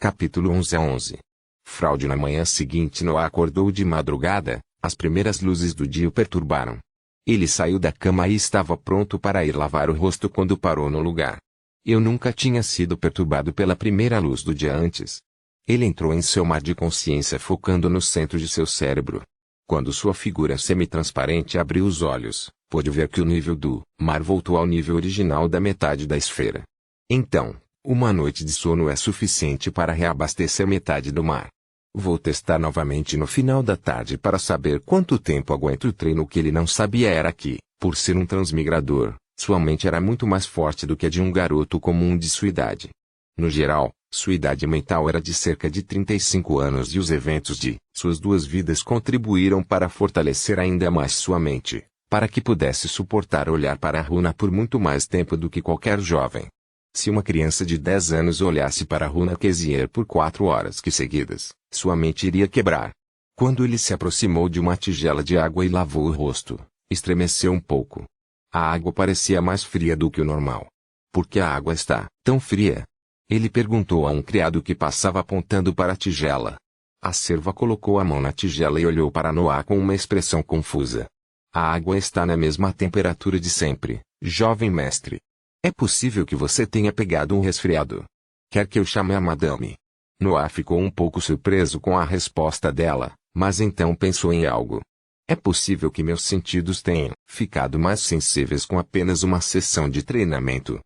Capítulo 11. Fraude. Na manhã seguinte Noah acordou de madrugada, as primeiras luzes do dia o perturbaram. Ele saiu da cama e estava pronto para ir lavar o rosto quando parou no lugar. Eu nunca tinha sido perturbado pela primeira luz do dia antes. Ele entrou em seu mar de consciência focando no centro de seu cérebro. Quando sua figura semi-transparente abriu os olhos, pôde ver que o nível do mar voltou ao nível original da metade da esfera. Então, uma noite de sono é suficiente para reabastecer metade do mar. Vou testar novamente no final da tarde para saber quanto tempo aguenta o treino. O que ele não sabia era que, por ser um transmigrador, sua mente era muito mais forte do que a de um garoto comum de sua idade. No geral, sua idade mental era de cerca de 35 anos e os eventos de suas duas vidas contribuíram para fortalecer ainda mais sua mente, para que pudesse suportar olhar para a runa por muito mais tempo do que qualquer jovem. Se uma criança de 10 anos olhasse para a runa Kezir por 4 horas seguidas, sua mente iria quebrar. Quando ele se aproximou de uma tigela de água e lavou o rosto, estremeceu um pouco. A água parecia mais fria do que o normal. Por que a água está tão fria? Ele perguntou a um criado que passava apontando para a tigela. A serva colocou a mão na tigela e olhou para Noah com uma expressão confusa. A água está na mesma temperatura de sempre, jovem mestre. É possível que você tenha pegado um resfriado. Quer que eu chame a madame? Noah ficou um pouco surpreso com a resposta dela, mas então pensou em algo. É possível que meus sentidos tenham ficado mais sensíveis com apenas uma sessão de treinamento.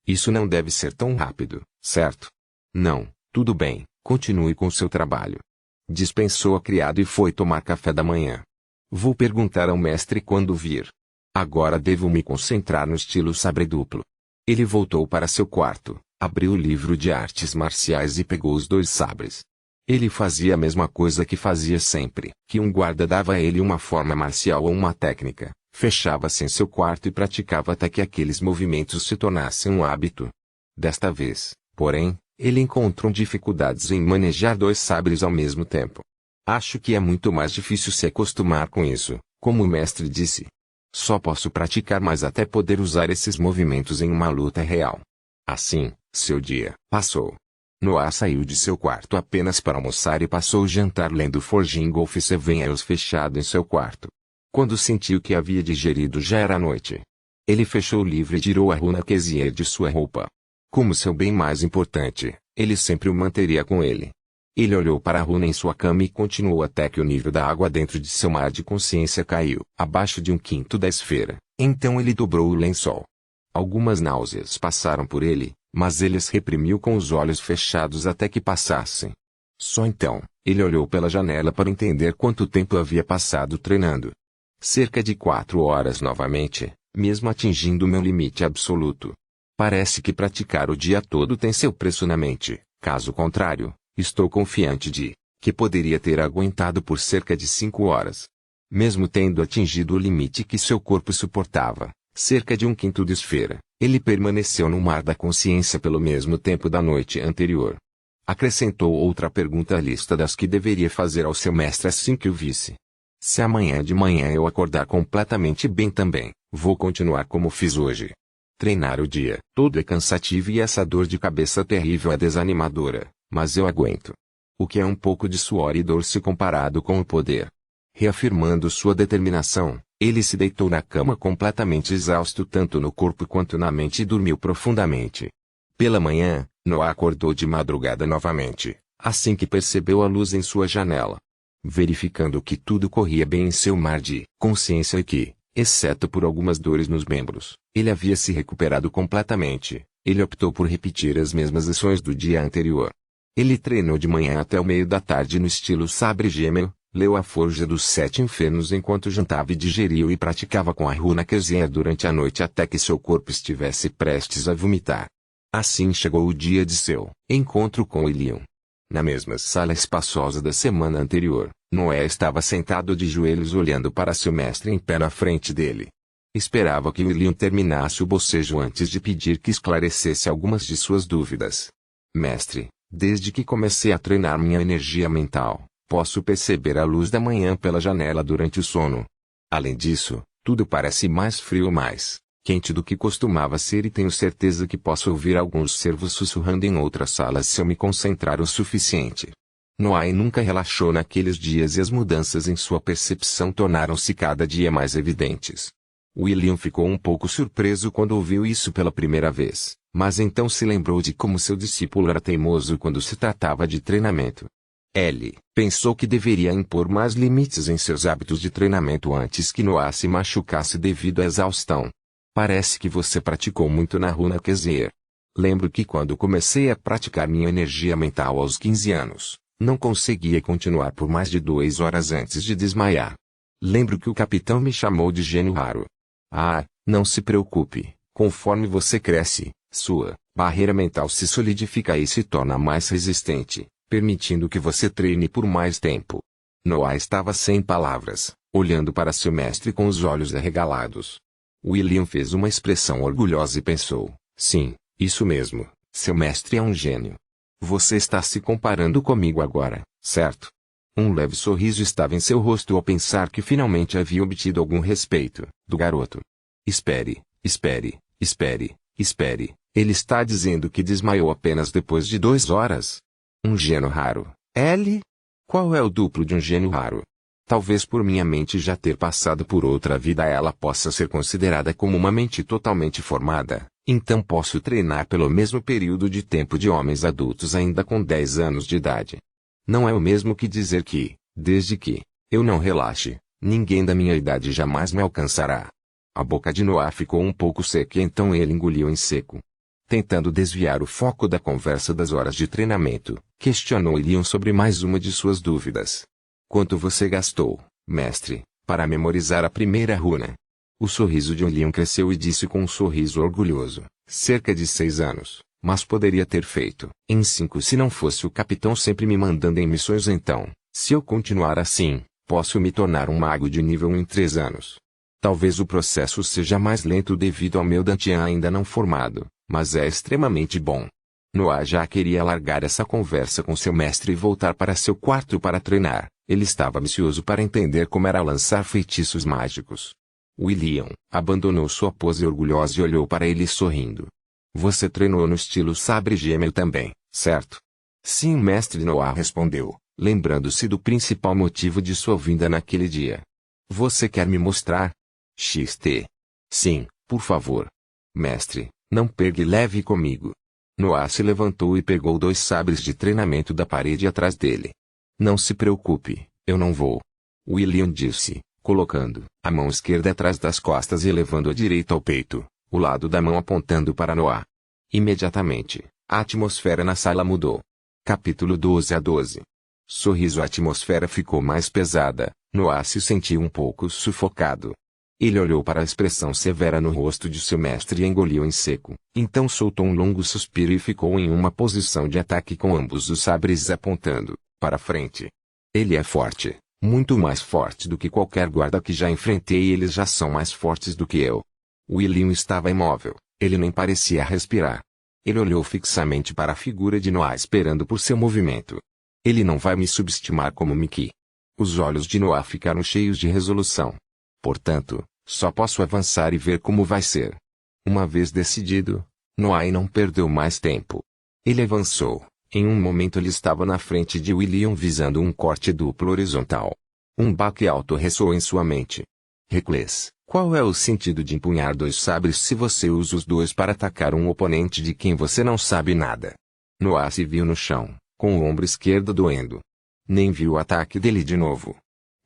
Isso não deve ser tão rápido, certo? Não, tudo bem, continue com seu trabalho. Dispensou a criado e foi tomar café da manhã. Vou perguntar ao mestre quando vir. Agora devo me concentrar no estilo sabre duplo. Ele voltou para seu quarto, abriu o livro de artes marciais e pegou os 2 sabres. Ele fazia a mesma coisa que fazia sempre, que um guarda dava a ele uma forma marcial ou uma técnica, fechava-se em seu quarto e praticava até que aqueles movimentos se tornassem um hábito. Desta vez, porém, ele encontrou dificuldades em manejar 2 sabres ao mesmo tempo. Acho que é muito mais difícil se acostumar com isso, como o mestre disse. Só posso praticar mais até poder usar esses movimentos em uma luta real. Assim, seu dia passou. Noah saiu de seu quarto apenas para almoçar e passou o jantar lendo Forging Golf 7 Hours fechado em seu quarto. Quando sentiu que havia digerido já era noite. Ele fechou o livro e tirou a runa Kezir de sua roupa. Como seu bem mais importante, ele sempre o manteria com ele. Ele olhou para a runa em sua cama e continuou até que o nível da água dentro de seu mar de consciência caiu abaixo de 1/5 da esfera. Então ele dobrou o lençol. Algumas náuseas passaram por ele, mas ele as reprimiu com os olhos fechados até que passassem. Só então, ele olhou pela janela para entender quanto tempo havia passado treinando. Cerca de 4 horas novamente, mesmo atingindo meu limite absoluto. Parece que praticar o dia todo tem seu preço na mente, caso contrário, estou confiante de que poderia ter aguentado por cerca de 5 horas. Mesmo tendo atingido o limite que seu corpo suportava, cerca de 1/5 de esfera, ele permaneceu no mar da consciência pelo mesmo tempo da noite anterior. Acrescentou outra pergunta à lista das que deveria fazer ao seu mestre assim que o visse. Se amanhã de manhã eu acordar completamente bem também, vou continuar como fiz hoje. Treinar o dia todo é cansativo e essa dor de cabeça terrível é desanimadora, mas eu aguento. O que é um pouco de suor e dor se comparado com o poder. Reafirmando sua determinação, ele se deitou na cama completamente exausto tanto no corpo quanto na mente e dormiu profundamente. Pela manhã, Noah acordou de madrugada novamente, assim que percebeu a luz em sua janela. Verificando que tudo corria bem em seu mar de consciência e que, exceto por algumas dores nos membros, ele havia se recuperado completamente, ele optou por repetir as mesmas ações do dia anterior. Ele treinou de manhã até o meio da tarde no estilo sabre gêmeo, leu a Forja dos 7 Infernos enquanto jantava e digeriu e praticava com a runa Kezir durante a noite até que seu corpo estivesse prestes a vomitar. Assim chegou o dia de seu encontro com Ilion. Na mesma sala espaçosa da semana anterior, Noé estava sentado de joelhos olhando para seu mestre em pé na frente dele. Esperava que Ilion terminasse o bocejo antes de pedir que esclarecesse algumas de suas dúvidas. Mestre, desde que comecei a treinar minha energia mental, posso perceber a luz da manhã pela janela durante o sono. Além disso, tudo parece mais frio mais quente do que costumava ser e tenho certeza que posso ouvir alguns servos sussurrando em outras salas se eu me concentrar o suficiente. Noah nunca relaxou naqueles dias e as mudanças em sua percepção tornaram-se cada dia mais evidentes. William ficou um pouco surpreso quando ouviu isso pela primeira vez, mas então se lembrou de como seu discípulo era teimoso quando se tratava de treinamento. Ele pensou que deveria impor mais limites em seus hábitos de treinamento antes que Noah se machucasse devido à exaustão. Parece que você praticou muito na Runa Kezir. Lembro que quando comecei a praticar minha energia mental aos 15 anos, não conseguia continuar por mais de 2 horas antes de desmaiar. Lembro que o capitão me chamou de gênio raro. Ah, não se preocupe, conforme você cresce, sua barreira mental se solidifica e se torna mais resistente, permitindo que você treine por mais tempo. Noah estava sem palavras, olhando para seu mestre com os olhos arregalados. William fez uma expressão orgulhosa e pensou, sim, isso mesmo, seu mestre é um gênio. Você está se comparando comigo agora, certo? Um leve sorriso estava em seu rosto ao pensar que finalmente havia obtido algum respeito do garoto. Espere, espere, espere, espere. Ele está dizendo que desmaiou apenas depois de 2 horas? Um gênio raro. L? Qual é o duplo de um gênio raro? Talvez por minha mente já ter passado por outra vida ela possa ser considerada como uma mente totalmente formada, então posso treinar pelo mesmo período de tempo de homens adultos ainda com 10 anos de idade. Não é o mesmo que dizer que, desde que eu não relaxe, ninguém da minha idade jamais me alcançará. A boca de Noah ficou um pouco seca e então ele engoliu em seco. Tentando desviar o foco da conversa das horas de treinamento, questionou William sobre mais uma de suas dúvidas. Quanto você gastou, mestre, para memorizar a primeira runa? O sorriso de William cresceu e disse com um sorriso orgulhoso, cerca de 6 anos. Mas poderia ter feito em 5 se não fosse o capitão sempre me mandando em missões então, se eu continuar assim, posso me tornar um mago de nível 1 em 3 anos. Talvez o processo seja mais lento devido ao meu Dantian ainda não formado, mas é extremamente bom. Noah já queria largar essa conversa com seu mestre e voltar para seu quarto para treinar, ele estava ansioso para entender como era lançar feitiços mágicos. William abandonou sua pose orgulhosa e olhou para ele sorrindo. Você treinou no estilo sabre gêmeo também, certo? Sim, mestre Noah respondeu, lembrando-se do principal motivo de sua vinda naquele dia. Você quer me mostrar? XT. Sim, por favor. Mestre, não pegue e leve comigo. Noah se levantou e pegou 2 sabres de treinamento da parede atrás dele. Não se preocupe, eu não vou. William disse, colocando a mão esquerda atrás das costas e elevando a direita ao peito, o lado da mão apontando para Noah. Imediatamente, a atmosfera na sala mudou. Capítulo 12-12. Sorriso. A atmosfera ficou mais pesada, Noah se sentiu um pouco sufocado. Ele olhou para a expressão severa no rosto de seu mestre e engoliu em seco, então soltou um longo suspiro e ficou em uma posição de ataque com ambos os sabres apontando para frente. Ele é forte, muito mais forte do que qualquer guarda que já enfrentei e eles já são mais fortes do que eu. William estava imóvel, ele nem parecia respirar. Ele olhou fixamente para a figura de Noah esperando por seu movimento. Ele não vai me subestimar como Mickey. Os olhos de Noah ficaram cheios de resolução. Portanto, só posso avançar e ver como vai ser. Uma vez decidido, Noah não perdeu mais tempo. Ele avançou. Em um momento ele estava na frente de William visando um corte duplo horizontal. Um baque alto ressoou em sua mente. Reckless. Qual é o sentido de empunhar 2 sabres se você usa os 2 para atacar um oponente de quem você não sabe nada? Noah se viu no chão, com o ombro esquerdo doendo. Nem viu o ataque dele de novo.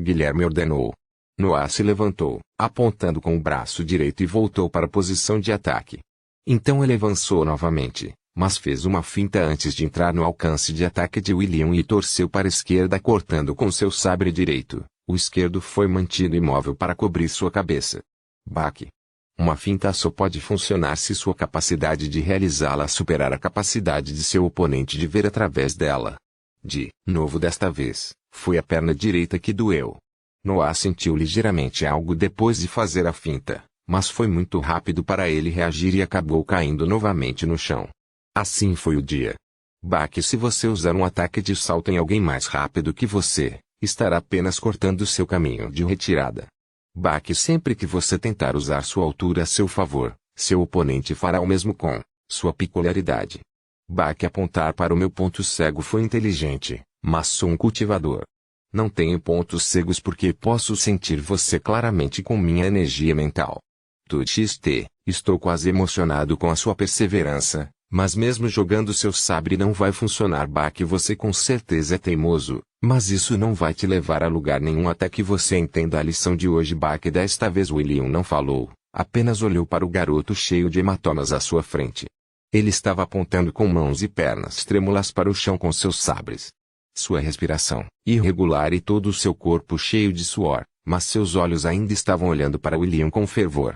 Guilherme ordenou. Noah se levantou, apontando com o braço direito e voltou para a posição de ataque. Então ele avançou novamente, mas fez uma finta antes de entrar no alcance de ataque de William e torceu para a esquerda cortando com seu sabre direito. O esquerdo foi mantido imóvel para cobrir sua cabeça. Baque. Uma finta só pode funcionar se sua capacidade de realizá-la superar a capacidade de seu oponente de ver através dela. De novo desta vez, foi a perna direita que doeu. Noah sentiu ligeiramente algo depois de fazer a finta, mas foi muito rápido para ele reagir e acabou caindo novamente no chão. Assim foi o dia. Baque. Se você usar um ataque de salto em alguém mais rápido que você, estará apenas cortando seu caminho de retirada. Baque. Sempre que você tentar usar sua altura a seu favor, Seu oponente fará o mesmo com sua peculiaridade. Bach apontar para o meu ponto cego foi inteligente, mas sou um cultivador. Não tenho pontos cegos porque posso sentir você claramente com minha energia mental. TXT, estou quase emocionado com a sua perseverança, mas mesmo jogando seu sabre não vai funcionar. Bach, você com certeza é teimoso, mas isso não vai te levar a lugar nenhum até que você entenda a lição de hoje. Bach, desta vez William não falou, apenas olhou para o garoto cheio de hematomas à sua frente. Ele estava apontando com mãos e pernas trêmulas para o chão com seus sabres. Sua respiração, irregular e todo o seu corpo cheio de suor, mas seus olhos ainda estavam olhando para William com fervor.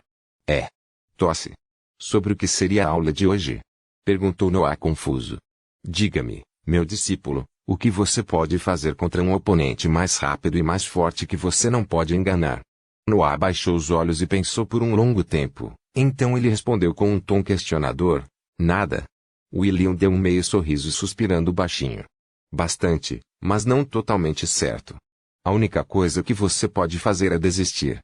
Tosse. Sobre o que seria a aula de hoje? Perguntou Noah confuso. Diga-me, meu discípulo, o que você pode fazer contra um oponente mais rápido e mais forte que você não pode enganar? Noah baixou os olhos e pensou por um longo tempo, então ele respondeu com um tom questionador. Nada. William deu um meio sorriso suspirando baixinho. Bastante, mas não totalmente certo. A única coisa que você pode fazer é desistir.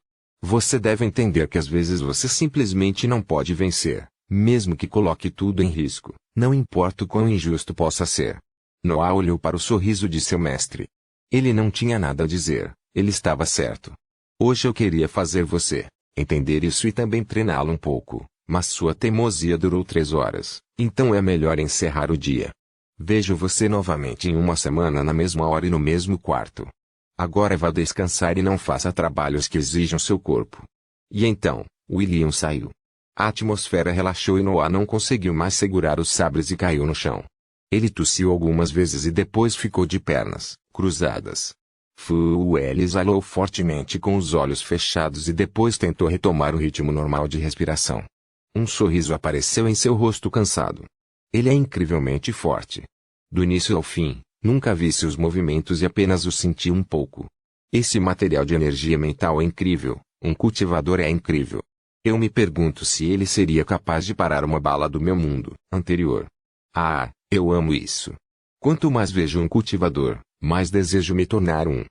Você deve entender que às vezes você simplesmente não pode vencer, mesmo que coloque tudo em risco, não importa o quão injusto possa ser. Noah olhou para o sorriso de seu mestre. Ele não tinha nada a dizer, ele estava certo. Hoje eu queria fazer você entender isso e também treiná-lo um pouco. Mas sua teimosia durou 3 horas, então é melhor encerrar o dia. Vejo você novamente em uma semana na mesma hora e no mesmo quarto. Agora vá descansar e não faça trabalhos que exijam seu corpo. E então, William saiu. A atmosfera relaxou e Noah não conseguiu mais segurar os sabres e caiu no chão. Ele tossiu algumas vezes e depois ficou de pernas cruzadas. Ele exalou fortemente com os olhos fechados e depois tentou retomar o ritmo normal de respiração. Um sorriso apareceu em seu rosto cansado. Ele é incrivelmente forte. Do início ao fim, nunca vi seus movimentos e apenas os senti um pouco. Esse material de energia mental é incrível, um cultivador é incrível. Eu me pergunto se ele seria capaz de parar uma bala do meu mundo anterior. Ah, eu amo isso. Quanto mais vejo um cultivador, mais desejo me tornar um.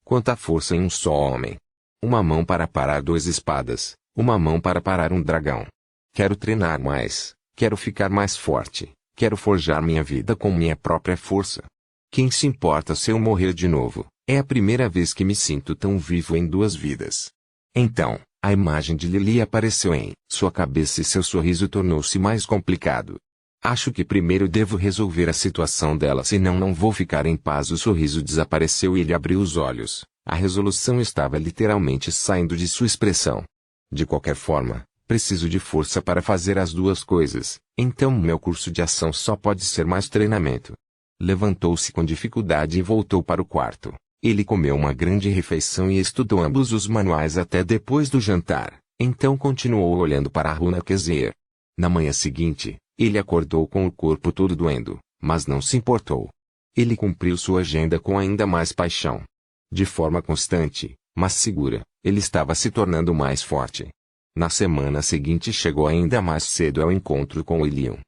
Quanta força em um só homem. Uma mão para parar 2 espadas, uma mão para parar um dragão. Quero treinar mais, quero ficar mais forte, quero forjar minha vida com minha própria força. Quem se importa se eu morrer de novo? É a primeira vez que me sinto tão vivo em 2 vidas. Então, a imagem de Lily apareceu em sua cabeça e seu sorriso tornou-se mais complicado. Acho que primeiro devo resolver a situação dela, senão não vou ficar em paz. O sorriso desapareceu e ele abriu os olhos. A resolução estava literalmente saindo de sua expressão. De qualquer forma, preciso de força para fazer as 2 coisas, então meu curso de ação só pode ser mais treinamento. Levantou-se com dificuldade e voltou para o quarto. Ele comeu uma grande refeição e estudou ambos os manuais até depois do jantar, então continuou olhando para a Runa Kezir. Na manhã seguinte, ele acordou com o corpo todo doendo, mas não se importou. Ele cumpriu sua agenda com ainda mais paixão. De forma constante, mas segura, ele estava se tornando mais forte. Na semana seguinte chegou ainda mais cedo ao encontro com William.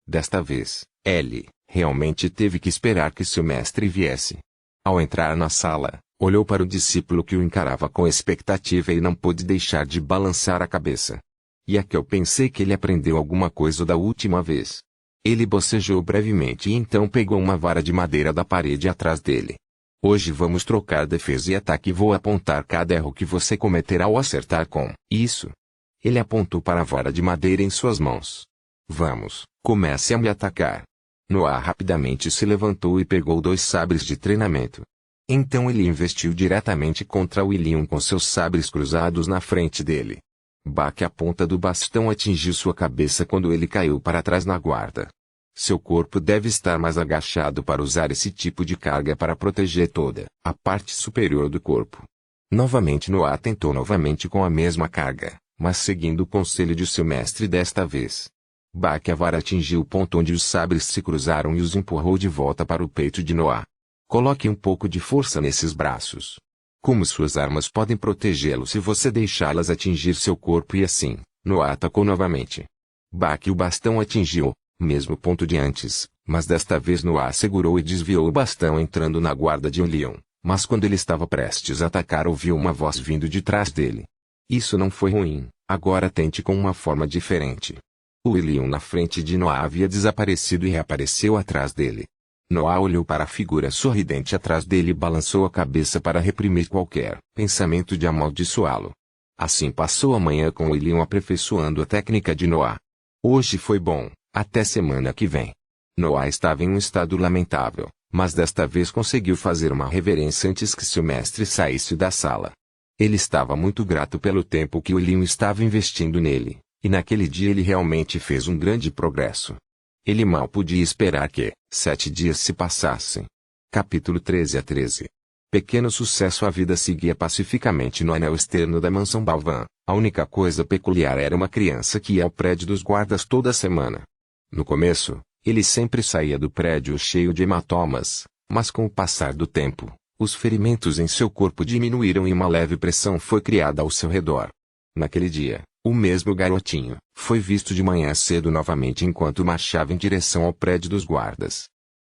Desta vez, ele realmente teve que esperar que seu mestre viesse. Ao entrar na sala, olhou para o discípulo que o encarava com expectativa e não pôde deixar de balançar a cabeça. E é que eu pensei que ele aprendeu alguma coisa da última vez. Ele bocejou brevemente e então pegou uma vara de madeira da parede atrás dele. Hoje vamos trocar defesa e ataque e vou apontar cada erro que você cometerá ao acertar com isso. Ele apontou para a vara de madeira em suas mãos. Vamos, comece a me atacar. Noah rapidamente se levantou e pegou 2 sabres de treinamento. Então ele investiu diretamente contra William com seus sabres cruzados na frente dele. A ponta do bastão atingiu sua cabeça quando ele caiu para trás na guarda. Seu corpo deve estar mais agachado para usar esse tipo de carga para proteger toda a parte superior do corpo. Novamente Noah tentou novamente com a mesma carga, mas seguindo o conselho de seu mestre desta vez. A vara atingiu o ponto onde os sabres se cruzaram e os empurrou de volta para o peito de Noah. Coloque um pouco de força nesses braços. Como suas armas podem protegê-lo se você deixá-las atingir seu corpo e assim, Noah atacou novamente. O bastão atingiu o mesmo ponto de antes, mas desta vez Noah segurou e desviou o bastão entrando na guarda de William, mas quando ele estava prestes a atacar ouviu uma voz vindo de trás dele. Isso não foi ruim, Agora tente com uma forma diferente. O William na frente de Noah havia desaparecido e reapareceu atrás dele. Noah olhou para a figura sorridente atrás dele e balançou a cabeça para reprimir qualquer pensamento de amaldiçoá-lo. Assim passou a manhã com William aperfeiçoando a técnica de Noah. Hoje foi bom, até semana que vem. Noah estava em um estado lamentável, mas desta vez conseguiu fazer uma reverência antes que seu mestre saísse da sala. Ele estava muito grato pelo tempo que William estava investindo nele, e naquele dia ele realmente fez um grande progresso. Ele mal podia esperar que 7 dias se passassem. Capítulo 13. Pequeno sucesso. A vida seguia pacificamente no anel externo da mansão Balvan. A única coisa peculiar era uma criança que ia ao prédio dos guardas toda semana. No começo, ele sempre saía do prédio cheio de hematomas, mas com o passar do tempo, os ferimentos em seu corpo diminuíram e uma leve pressão foi criada ao seu redor. Naquele dia, o mesmo garotinho foi visto de manhã cedo novamente enquanto marchava em direção ao prédio dos guardas.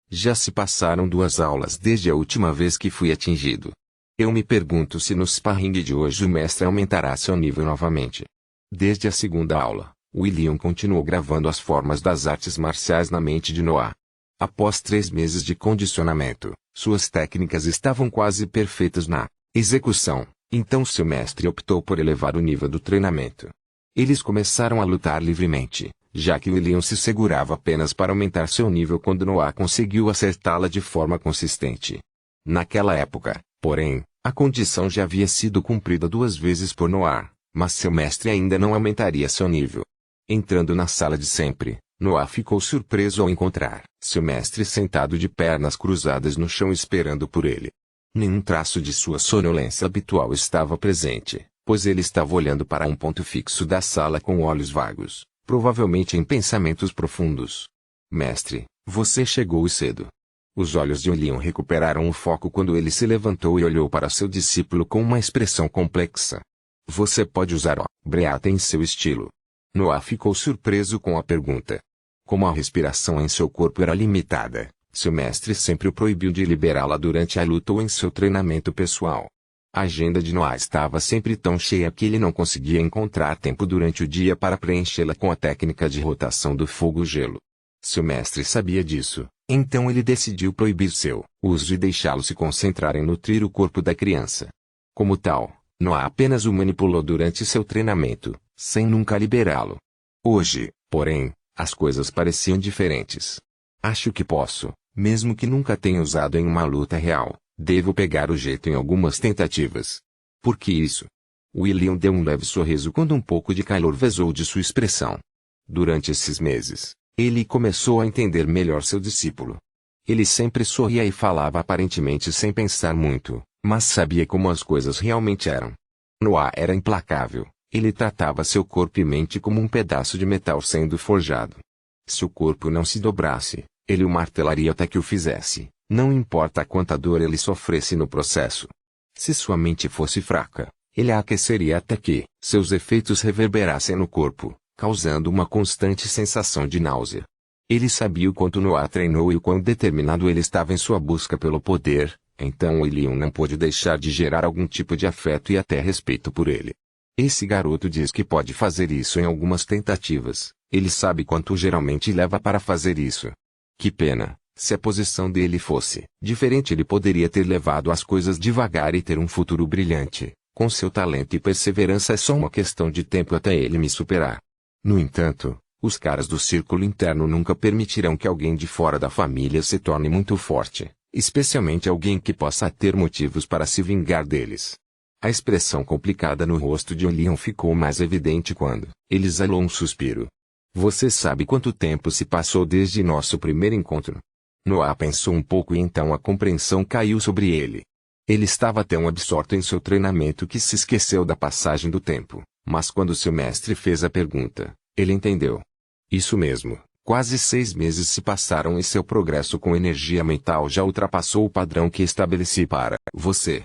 Já se passaram 2 aulas desde a última vez que fui atingido. Eu me pergunto se no sparring de hoje o mestre aumentará seu nível novamente. Desde a segunda aula, William continuou gravando as formas das artes marciais na mente de Noah. Após 3 meses de condicionamento, suas técnicas estavam quase perfeitas na execução, então seu mestre optou por elevar o nível do treinamento. Eles começaram a lutar livremente, já que William se segurava apenas para aumentar seu nível quando Noah conseguiu acertá-la de forma consistente. Naquela época, porém, a condição já havia sido cumprida 2 vezes por Noah, mas seu mestre ainda não aumentaria seu nível. Entrando na sala de sempre, Noah ficou surpreso ao encontrar seu mestre sentado de pernas cruzadas no chão esperando por ele. Nenhum traço de sua sonolência habitual estava presente, pois ele estava olhando para um ponto fixo da sala com olhos vagos, provavelmente em pensamentos profundos. Mestre, você chegou cedo. Os olhos de William recuperaram o foco quando ele se levantou e olhou para seu discípulo com uma expressão complexa. Você pode usar o Breata em seu estilo. Noah ficou surpreso com a pergunta. Como a respiração em seu corpo era limitada, seu mestre sempre o proibiu de liberá-la durante a luta ou em seu treinamento pessoal. A agenda de Noah estava sempre tão cheia que ele não conseguia encontrar tempo durante o dia para preenchê-la com a técnica de rotação do fogo-gelo. Seu mestre sabia disso, então ele decidiu proibir seu uso e deixá-lo se concentrar em nutrir o corpo da criança. Como tal, Noah apenas o manipulou durante seu treinamento, sem nunca liberá-lo. Hoje, porém, as coisas pareciam diferentes. Acho que posso, mesmo que nunca tenha usado em uma luta real, devo pegar o jeito em algumas tentativas. Por que isso? William deu um leve sorriso quando um pouco de calor vazou de sua expressão. Durante esses meses, ele começou a entender melhor seu discípulo. Ele sempre sorria e falava aparentemente sem pensar muito, mas sabia como as coisas realmente eram. Noah era implacável. Ele tratava seu corpo e mente como um pedaço de metal sendo forjado. Se o corpo não se dobrasse, ele o martelaria até que o fizesse, não importa quanta dor ele sofresse no processo. Se sua mente fosse fraca, ele a aqueceria até que seus efeitos reverberassem no corpo, causando uma constante sensação de náusea. Ele sabia o quanto Noah treinou e o quão determinado ele estava em sua busca pelo poder, então William não pôde deixar de gerar algum tipo de afeto e até respeito por ele. Esse garoto diz que pode fazer isso em algumas tentativas. Ele sabe quanto geralmente leva para fazer isso. Que pena, se a posição dele fosse diferente, ele poderia ter levado as coisas devagar e ter um futuro brilhante. Com seu talento e perseverança é só uma questão de tempo até ele me superar. No entanto, os caras do círculo interno nunca permitirão que alguém de fora da família se torne muito forte, especialmente alguém que possa ter motivos para se vingar deles. A expressão complicada no rosto de William ficou mais evidente quando ele exalou um suspiro. Você sabe quanto tempo se passou desde nosso primeiro encontro? Noah pensou um pouco e então a compreensão caiu sobre ele. Ele estava tão absorto em seu treinamento que se esqueceu da passagem do tempo, mas quando seu mestre fez a pergunta, ele entendeu. Isso mesmo, quase 6 meses se passaram e seu progresso com energia mental já ultrapassou o padrão que estabeleci para você.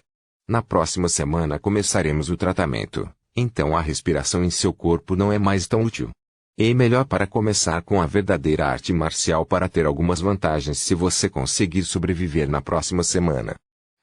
Na próxima semana começaremos o tratamento, então a respiração em seu corpo não é mais tão útil. É melhor para começar com a verdadeira arte marcial para ter algumas vantagens se você conseguir sobreviver na próxima semana.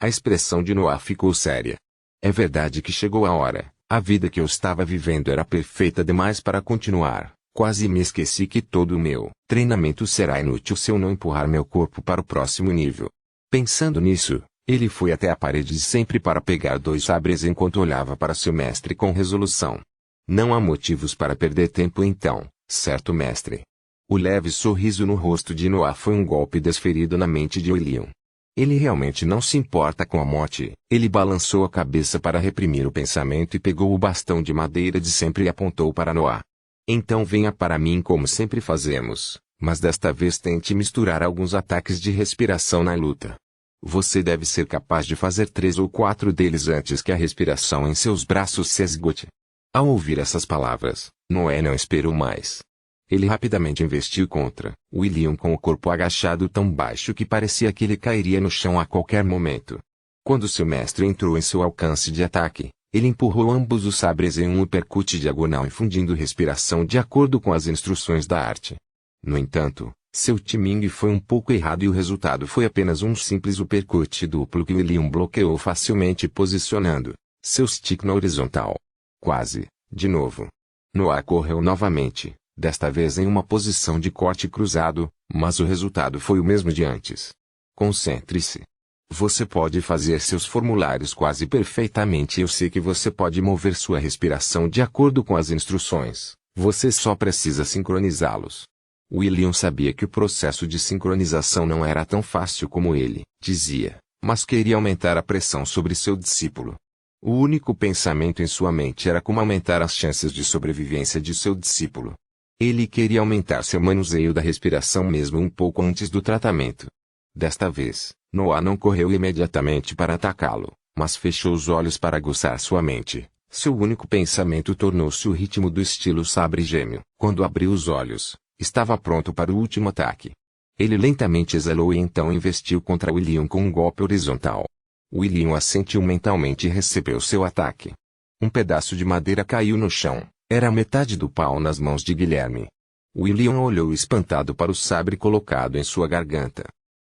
A expressão de Noah ficou séria. É verdade que chegou a hora, A vida que eu estava vivendo era perfeita demais para continuar. Quase me esqueci que todo o meu treinamento será inútil se eu não empurrar meu corpo para o próximo nível. Pensando nisso, ele foi até a parede de sempre para pegar 2 sabres enquanto olhava para seu mestre com resolução. Não há motivos para perder tempo então, certo mestre? O leve sorriso no rosto de Noah foi um golpe desferido na mente de William. Ele realmente não se importa com a morte. Ele balançou a cabeça para reprimir o pensamento e pegou o bastão de madeira de sempre e apontou para Noah. Então venha para mim como sempre fazemos, mas desta vez tente misturar alguns ataques de respiração na luta. Você deve ser capaz de fazer 3 ou 4 deles antes que a respiração em seus braços se esgote. Ao ouvir essas palavras, Noé não esperou mais. Ele rapidamente investiu contra William com o corpo agachado tão baixo que parecia que ele cairia no chão a qualquer momento. Quando seu mestre entrou em seu alcance de ataque, ele empurrou ambos os sabres em um uppercut diagonal infundindo respiração de acordo com as instruções da arte. No entanto, seu timing foi um pouco errado e o resultado foi apenas um simples uppercut duplo que William bloqueou facilmente posicionando seu stick na horizontal. Quase, de novo. Noah correu novamente, desta vez em uma posição de corte cruzado, mas o resultado foi o mesmo de antes. Concentre-se. Você pode fazer seus formulários quase perfeitamente e eu sei que você pode mover sua respiração de acordo com as instruções, você só precisa sincronizá-los. William sabia que o processo de sincronização não era tão fácil como ele dizia, mas queria aumentar a pressão sobre seu discípulo. O único pensamento em sua mente era como aumentar as chances de sobrevivência de seu discípulo. Ele queria aumentar seu manuseio da respiração mesmo um pouco antes do tratamento. Desta vez, Noah não correu imediatamente para atacá-lo, mas fechou os olhos para aguçar sua mente. Seu único pensamento tornou-se o ritmo do estilo sabre gêmeo. Quando abriu os olhos, estava pronto para o último ataque. Ele lentamente exalou e então investiu contra William com um golpe horizontal. William assentiu mentalmente e recebeu seu ataque. Um pedaço de madeira caiu no chão. Era a metade do pau nas mãos de Guilherme. William olhou espantado para o sabre colocado em sua garganta.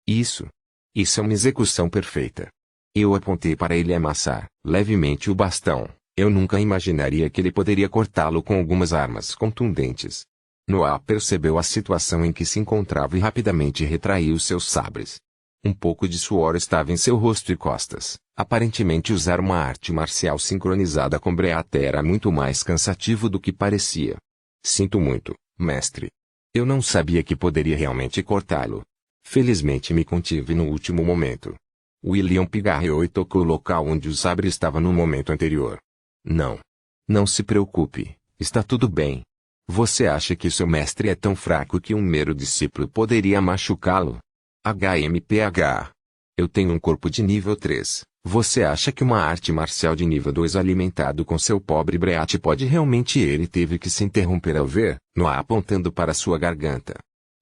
Isso é uma execução perfeita. Eu apontei para ele amassar levemente o bastão. Eu nunca imaginaria que ele poderia cortá-lo com algumas armas contundentes. Noah percebeu a situação em que se encontrava e rapidamente retraiu seus sabres. Um pouco de suor estava em seu rosto e costas. Aparentemente usar uma arte marcial sincronizada com Breath era muito mais cansativo do que parecia. Sinto muito, mestre. Eu não sabia que poderia realmente cortá-lo. Felizmente me contive no último momento. William pigarreou e tocou o local onde o sabre estava no momento anterior. Não. Não se preocupe, está tudo bem. Você acha que seu mestre é tão fraco que um mero discípulo poderia machucá-lo? HMPH. Eu tenho um corpo de nível 3. Você acha que uma arte marcial de nível 2 alimentado com seu pobre Breath pode realmente? Ele teve que se interromper ao ver Noah apontando para sua garganta.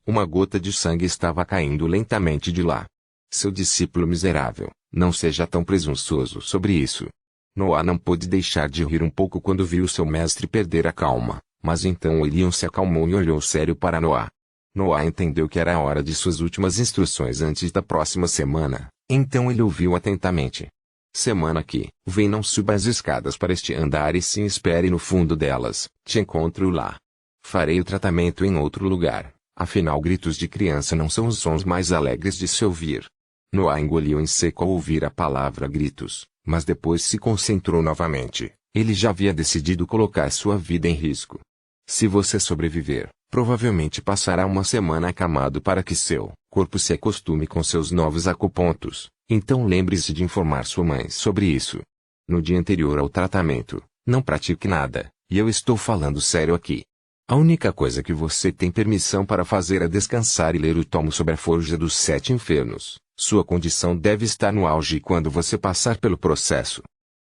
Uma gota de sangue estava caindo lentamente de lá. Seu discípulo miserável, não seja tão presunçoso sobre isso. Noah não pôde deixar de rir um pouco quando viu seu mestre perder a calma, mas então William se acalmou e olhou sério para Noah. Noah entendeu que era a hora de suas últimas instruções antes da próxima semana, então ele ouviu atentamente. Semana que vem não suba as escadas para este andar e sim espere no fundo delas, te encontro lá. Farei o tratamento em outro lugar, afinal gritos de criança não são os sons mais alegres de se ouvir. Noah engoliu em seco ao ouvir a palavra gritos, mas depois se concentrou novamente. Ele já havia decidido colocar sua vida em risco. Se você sobreviver, provavelmente passará uma semana acamado para que seu corpo se acostume com seus novos acupontos, então lembre-se de informar sua mãe sobre isso. No dia anterior ao tratamento, não pratique nada, e eu estou falando sério aqui. A única coisa que você tem permissão para fazer é descansar e ler o tomo sobre a Forja dos 7 Infernos. Sua condição deve estar no auge quando você passar pelo processo.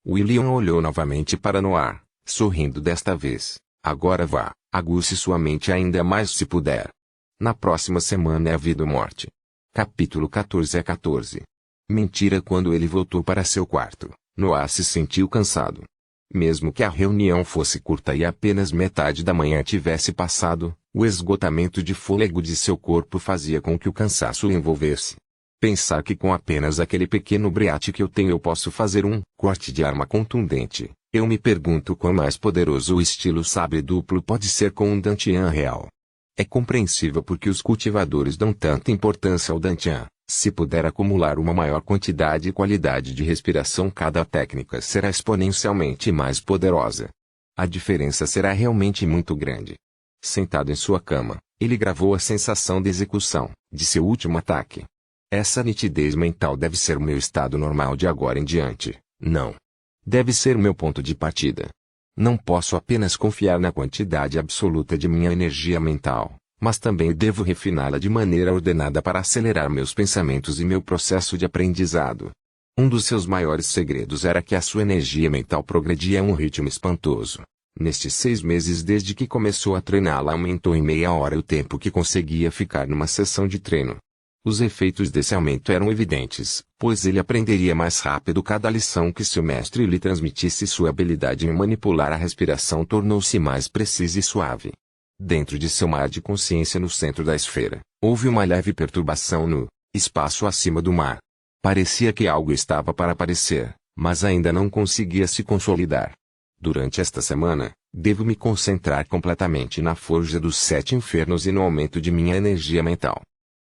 William olhou novamente para Noah, sorrindo desta vez. Agora vá, aguce sua mente ainda mais se puder. Na próxima semana é a vida ou morte. Capítulo 14 a 14. Mentira. Quando ele voltou para seu quarto, Noah se sentiu cansado. Mesmo que a reunião fosse curta e apenas metade da manhã tivesse passado, o esgotamento de fôlego de seu corpo fazia com que o cansaço o envolvesse. Pensar que com apenas aquele pequeno breate que eu tenho eu posso fazer um corte de arma contundente, Eu me pergunto quão mais poderoso o estilo sabre duplo pode ser com um Dantian real. É compreensível porque os cultivadores dão tanta importância ao Dantian. Se puder acumular uma maior quantidade e qualidade de respiração, cada técnica será exponencialmente mais poderosa. A diferença será realmente muito grande. Sentado em sua cama, ele gravou a sensação de execução de seu último ataque. Essa nitidez mental deve ser o meu estado normal de agora em diante. Não. Deve ser o meu ponto de partida. Não posso apenas confiar na quantidade absoluta de minha energia mental, mas também devo refiná-la de maneira ordenada para acelerar meus pensamentos e meu processo de aprendizado. Um dos seus maiores segredos era que a sua energia mental progredia a um ritmo espantoso. Nestes 6 meses desde que começou a treiná-la, aumentou em meia hora o tempo que conseguia ficar numa sessão de treino. Os efeitos desse aumento eram evidentes, pois ele aprenderia mais rápido cada lição que seu mestre lhe transmitisse. Sua habilidade em manipular a respiração tornou-se mais precisa e suave. Dentro de seu mar de consciência no centro da esfera, houve uma leve perturbação no espaço acima do mar. Parecia que algo estava para aparecer, mas ainda não conseguia se consolidar. Durante esta semana, devo me concentrar completamente na forja dos 7 infernos e no aumento de minha energia mental.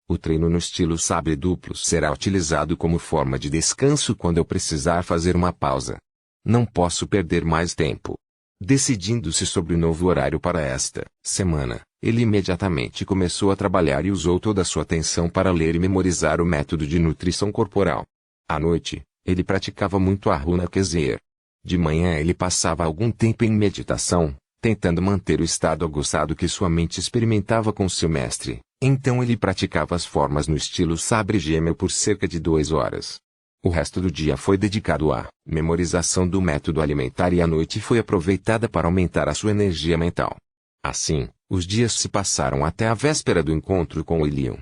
O treino no estilo sabre duplo será utilizado como forma de descanso quando eu precisar fazer uma pausa. Não posso perder mais tempo. Decidindo-se sobre o novo horário para esta semana, ele imediatamente começou a trabalhar e usou toda a sua atenção para ler e memorizar o método de nutrição corporal. À noite, ele praticava muito a Runa Kezir. De manhã ele passava algum tempo em meditação, tentando manter o estado aguçado que sua mente experimentava com seu mestre. Então ele praticava as formas no estilo sabre gêmeo por cerca de 2 horas. O resto do dia foi dedicado à memorização do método alimentar e a noite foi aproveitada para aumentar a sua energia mental. Assim, os dias se passaram até a véspera do encontro com Ilion.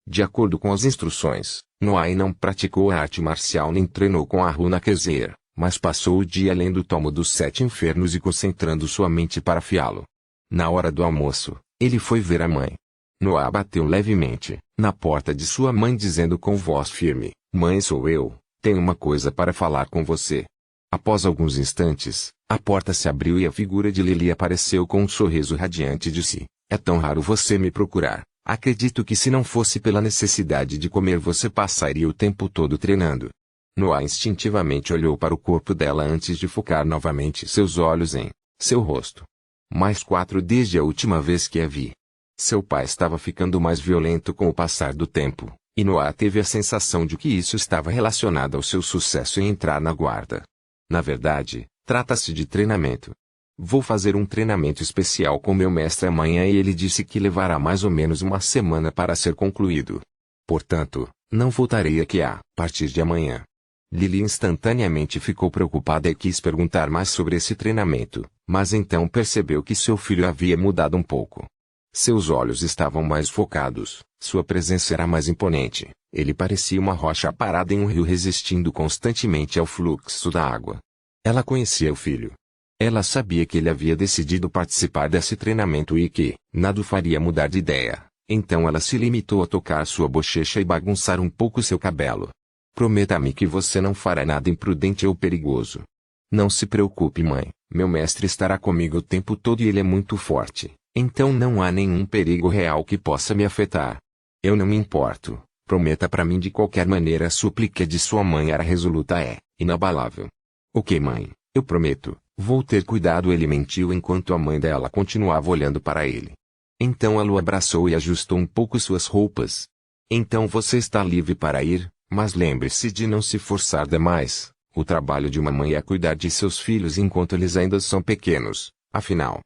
De acordo com as instruções, Noai não praticou a arte marcial nem treinou com a Runa Kezir, mas passou o dia lendo o tomo dos 7 infernos e concentrando sua mente para afiá-lo. Na hora do almoço, ele foi ver a mãe. Noah bateu levemente na porta de sua mãe dizendo com voz firme: "Mãe, sou eu, tenho uma coisa para falar com você." Após alguns instantes, a porta se abriu e a figura de Lily apareceu com um sorriso radiante e disse: "É tão raro você me procurar, acredito que se não fosse pela necessidade de comer você passaria o tempo todo treinando." Noah instintivamente olhou para o corpo dela antes de focar novamente seus olhos em seu rosto. Mais 4 desde a última vez que a vi. Seu pai estava ficando mais violento com o passar do tempo, e Noah teve a sensação de que isso estava relacionado ao seu sucesso em entrar na guarda. Na verdade, trata-se de treinamento. Vou fazer um treinamento especial com meu mestre amanhã e ele disse que levará mais ou menos uma semana para ser concluído. Portanto, não voltarei aqui a partir de amanhã. Lily instantaneamente ficou preocupada e quis perguntar mais sobre esse treinamento, mas então percebeu que seu filho havia mudado um pouco. Seus olhos estavam mais focados, sua presença era mais imponente, ele parecia uma rocha parada em um rio resistindo constantemente ao fluxo da água. Ela conhecia o filho. Ela sabia que ele havia decidido participar desse treinamento e que nada o faria mudar de ideia, então ela se limitou a tocar sua bochecha e bagunçar um pouco seu cabelo. "Prometa-me que você não fará nada imprudente ou perigoso." "Não se preocupe, mãe, meu mestre estará comigo o tempo todo e ele é muito forte. Então não há nenhum perigo real que possa me afetar." "Eu não me importo, prometa para mim de qualquer maneira." A súplica de sua mãe era resoluta e inabalável. "Ok, mãe, eu prometo, vou ter cuidado." Ele mentiu enquanto a mãe dela continuava olhando para ele. Então ela o abraçou e ajustou um pouco suas roupas. "Então você está livre para ir, mas lembre-se de não se forçar demais. O trabalho de uma mãe é cuidar de seus filhos enquanto eles ainda são pequenos, afinal."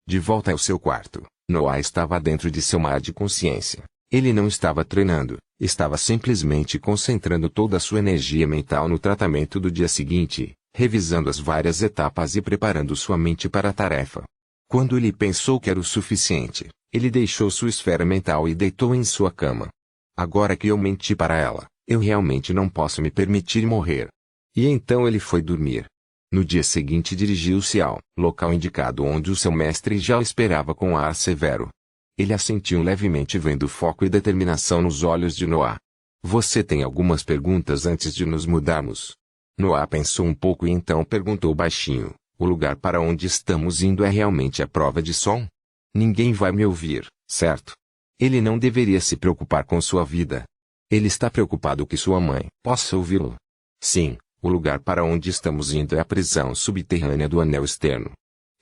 De volta ao seu quarto, Noah estava dentro de seu mar de consciência. Ele não estava treinando, estava simplesmente concentrando toda a sua energia mental no tratamento do dia seguinte, revisando as várias etapas e preparando sua mente para a tarefa. Quando ele pensou que era o suficiente, ele deixou sua esfera mental e deitou em sua cama. "Agora que eu menti para ela, eu realmente não posso me permitir morrer." E então ele foi dormir. No dia seguinte dirigiu-se ao local indicado onde o seu mestre já o esperava com ar severo. Ele assentiu levemente vendo foco e determinação nos olhos de Noah. "Você tem algumas perguntas antes de nos mudarmos?" Noah pensou um pouco e então perguntou baixinho: O lugar para onde estamos indo é realmente a prova de som? Ninguém vai me ouvir, certo? Ele não deveria se preocupar com sua vida. Ele está preocupado que sua mãe possa ouvi-lo. Sim, o lugar para onde estamos indo é a prisão subterrânea do anel externo.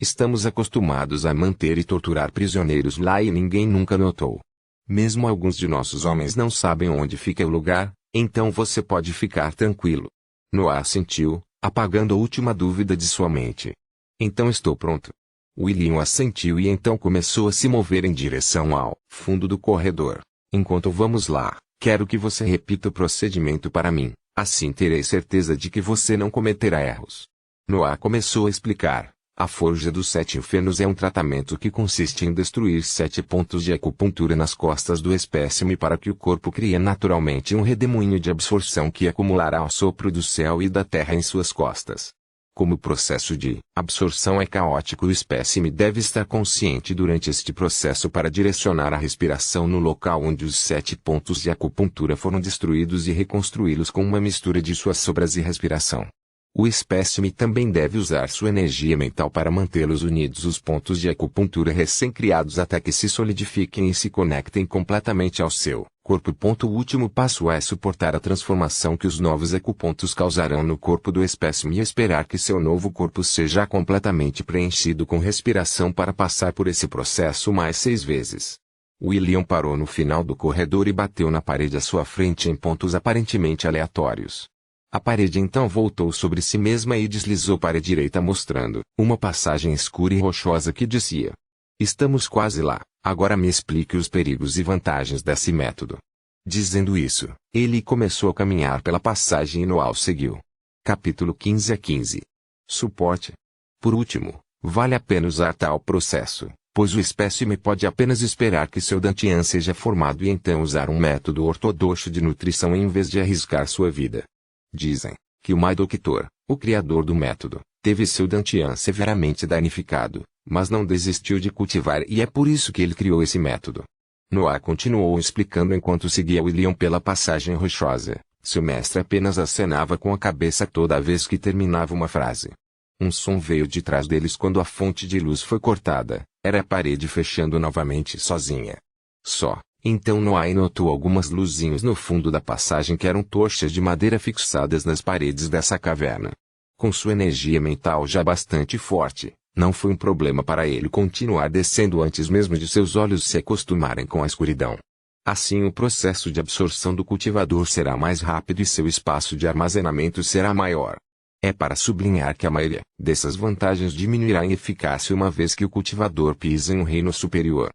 Estamos acostumados a manter e torturar prisioneiros lá e ninguém nunca notou. Mesmo alguns de nossos homens não sabem onde fica o lugar, então você pode ficar tranquilo. Noah assentiu, apagando a última dúvida de sua mente. Então estou pronto. William assentiu e então começou a se mover em direção ao fundo do corredor. Enquanto vamos lá, quero que você repita o procedimento para mim, assim terei certeza de que você não cometerá erros. Noah começou a explicar. A forja dos 7 infernos é um tratamento que consiste em destruir 7 pontos de acupuntura nas costas do espécime para que o corpo crie naturalmente um redemoinho de absorção que acumulará o sopro do céu e da terra em suas costas. Como o processo de absorção é caótico, o espécime deve estar consciente durante este processo para direcionar a respiração no local onde os 7 pontos de acupuntura foram destruídos e reconstruí-los com uma mistura de suas sobras e respiração. O espécime também deve usar sua energia mental para mantê-los unidos os pontos de acupuntura recém-criados até que se solidifiquem e se conectem completamente ao seu corpo. O último passo é suportar a transformação que os novos acupontos causarão no corpo do espécime e esperar que seu novo corpo seja completamente preenchido com respiração para passar por esse processo mais 6 vezes. William parou no final do corredor e bateu na parede à sua frente em pontos aparentemente aleatórios. A parede então voltou sobre si mesma e deslizou para a direita mostrando uma passagem escura e rochosa que dizia: "Estamos quase lá, agora me explique os perigos e vantagens desse método." Dizendo isso, ele começou a caminhar pela passagem e Noah o seguiu. Capítulo 15 a 15. Suporte. Por último, vale a pena usar tal processo, pois o espécime pode apenas esperar que seu dantian seja formado e então usar um método ortodoxo de nutrição em vez de arriscar sua vida. Dizem que o Mai Doctor, o criador do método, teve seu dantian severamente danificado, mas não desistiu de cultivar e é por isso que ele criou esse método. Noah continuou explicando enquanto seguia William pela passagem rochosa. Seu mestre apenas acenava com a cabeça toda vez que terminava uma frase. Um som veio de trás deles quando a fonte de luz foi cortada. Era a parede fechando novamente sozinha. Então Noah notou algumas luzinhas no fundo da passagem que eram tochas de madeira fixadas nas paredes dessa caverna. Com sua energia mental já bastante forte, não foi um problema para ele continuar descendo antes mesmo de seus olhos se acostumarem com a escuridão. Assim o processo de absorção do cultivador será mais rápido e seu espaço de armazenamento será maior. É para sublinhar que a maioria dessas vantagens diminuirá em eficácia uma vez que o cultivador pisa em um reino superior.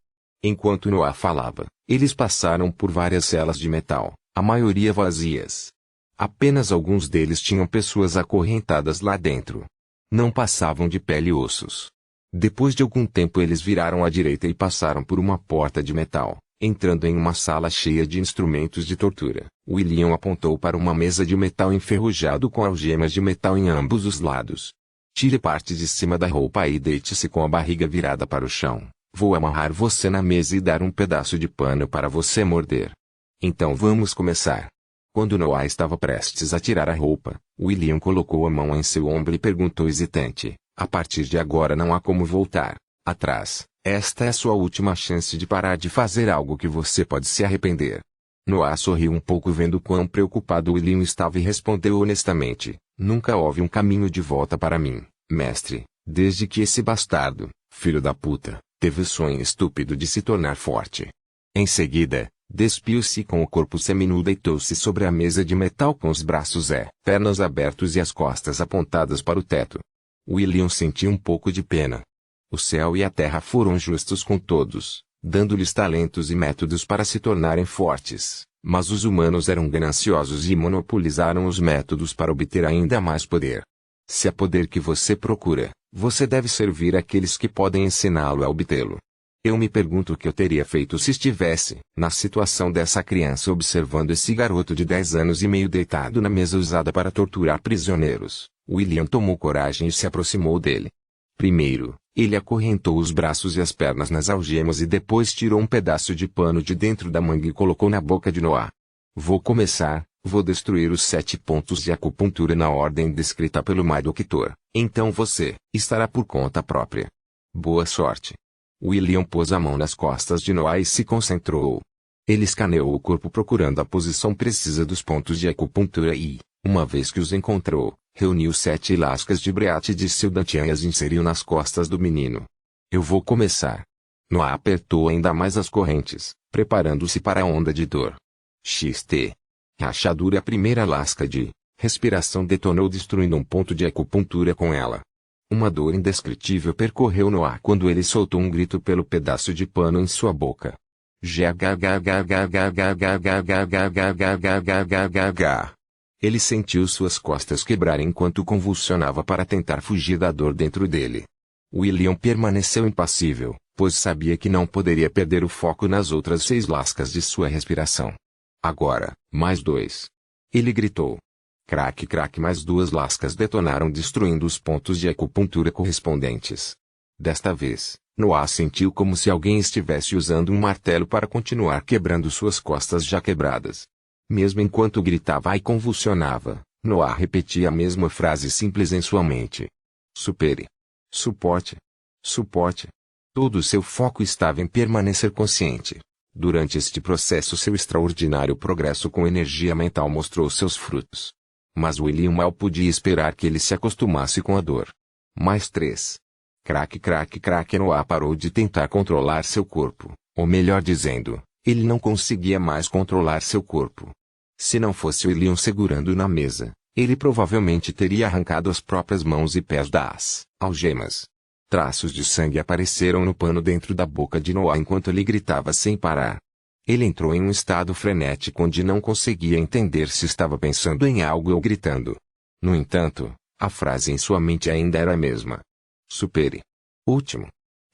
Enquanto Noah falava, eles passaram por várias celas de metal, a maioria vazias. Apenas alguns deles tinham pessoas acorrentadas lá dentro. Não passavam de pele e ossos. Depois de algum tempo eles viraram à direita e passaram por uma porta de metal, entrando em uma sala cheia de instrumentos de tortura. William apontou para uma mesa de metal enferrujado com algemas de metal em ambos os lados. Tire parte de cima da roupa e deite-se com a barriga virada para o chão. Vou amarrar você na mesa e dar um pedaço de pano para você morder. Então vamos começar. Quando Noah estava prestes a tirar a roupa, William colocou a mão em seu ombro e perguntou hesitante: "A partir de agora não há como voltar atrás. Esta é a sua última chance de parar de fazer algo que você pode se arrepender." Noah sorriu um pouco vendo quão preocupado William estava e respondeu honestamente: "Nunca houve um caminho de volta para mim, mestre, desde que esse bastardo, filho da puta, teve o sonho estúpido de se tornar forte." Em seguida, despiu-se com o corpo seminu e deitou-se sobre a mesa de metal com os braços e pernas abertos e as costas apontadas para o teto. William sentiu um pouco de pena. O céu e a terra foram justos com todos, dando-lhes talentos e métodos para se tornarem fortes, mas os humanos eram gananciosos e monopolizaram os métodos para obter ainda mais poder. Se há poder que você procura, você deve servir aqueles que podem ensiná-lo a obtê-lo. Eu me pergunto o que eu teria feito se estivesse na situação dessa criança observando esse garoto de 10 anos e meio deitado na mesa usada para torturar prisioneiros. William tomou coragem e se aproximou dele. Primeiro, ele acorrentou os braços e as pernas nas algemas e depois tirou um pedaço de pano de dentro da manga e colocou na boca de Noah. "Vou começar, Vou destruir os 7 pontos de acupuntura na ordem descrita pelo My Doctor. Então você estará por conta própria. Boa sorte. William pôs a mão nas costas de Noah e se concentrou. Ele escaneou o corpo procurando a posição precisa dos pontos de acupuntura e, uma vez que os encontrou, reuniu 7 lascas de Breat de seu dantian e as inseriu nas costas do menino. Eu vou começar. Noah apertou ainda mais as correntes, preparando-se para a onda de dor. XT. Rachadura. A primeira lasca de respiração detonou destruindo um ponto de acupuntura com ela. Uma dor indescritível percorreu Noah quando ele soltou um grito pelo pedaço de pano em sua boca. Ele sentiu suas costas quebrarem enquanto convulsionava para tentar fugir da dor dentro dele. William permaneceu impassível, pois sabia que não poderia perder o foco nas outras 6 lascas de sua respiração. Agora, mais 2. Ele gritou. Crack, crack. Mais 2 lascas detonaram destruindo os pontos de acupuntura correspondentes. Desta vez, Noah sentiu como se alguém estivesse usando um martelo para continuar quebrando suas costas já quebradas. Mesmo enquanto gritava e convulsionava, Noah repetia a mesma frase simples em sua mente. Supere. Suporte. Suporte. Todo o seu foco estava em permanecer consciente. Durante este processo seu extraordinário progresso com energia mental mostrou seus frutos. Mas William mal podia esperar que ele se acostumasse com a dor. Mais 3. Crack, crack, crack. Noah parou de tentar controlar seu corpo, ou melhor dizendo, ele não conseguia mais controlar seu corpo. Se não fosse William segurando na mesa, ele provavelmente teria arrancado as próprias mãos e pés das algemas. Traços de sangue apareceram no pano dentro da boca de Noah enquanto ele gritava sem parar. Ele entrou em um estado frenético onde não conseguia entender se estava pensando em algo ou gritando. No entanto, a frase em sua mente ainda era a mesma. Supere. Último.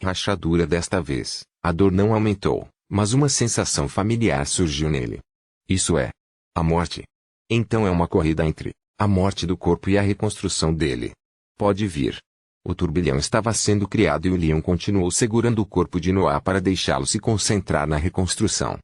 Rachadura. Desta vez, a dor não aumentou, mas uma sensação familiar surgiu nele. Isso é a morte. Então é uma corrida entre a morte do corpo e a reconstrução dele. Pode vir. O turbilhão estava sendo criado e William continuou segurando o corpo de Noah para deixá-lo se concentrar na reconstrução.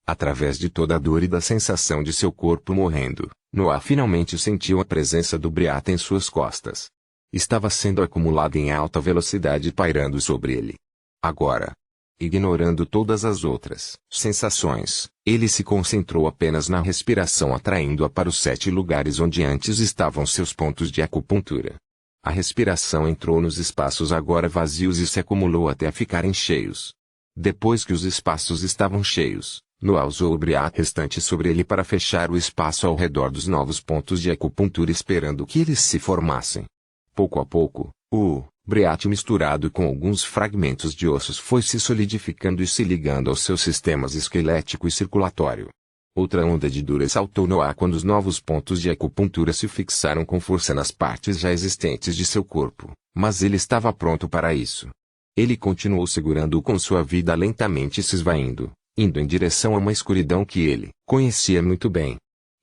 Através de toda a dor e da sensação de seu corpo morrendo, Noah finalmente sentiu a presença do Breat em suas costas. Estava sendo acumulado em alta velocidade pairando sobre ele. Agora, ignorando todas as outras sensações, ele se concentrou apenas na respiração atraindo-a para os 7 lugares onde antes estavam seus pontos de acupuntura. A respiração entrou nos espaços agora vazios e se acumulou até ficarem cheios. Depois que os espaços estavam cheios, Noah usou o Breat restante sobre ele para fechar o espaço ao redor dos novos pontos de acupuntura esperando que eles se formassem. Pouco a pouco, o Breat misturado com alguns fragmentos de ossos foi se solidificando e se ligando aos seus sistemas esquelético e circulatório. Outra onda de dor saltou Noah quando os novos pontos de acupuntura se fixaram com força nas partes já existentes de seu corpo, mas ele estava pronto para isso. Ele continuou segurando-o com sua vida lentamente se esvaindo, indo em direção a uma escuridão que ele conhecia muito bem.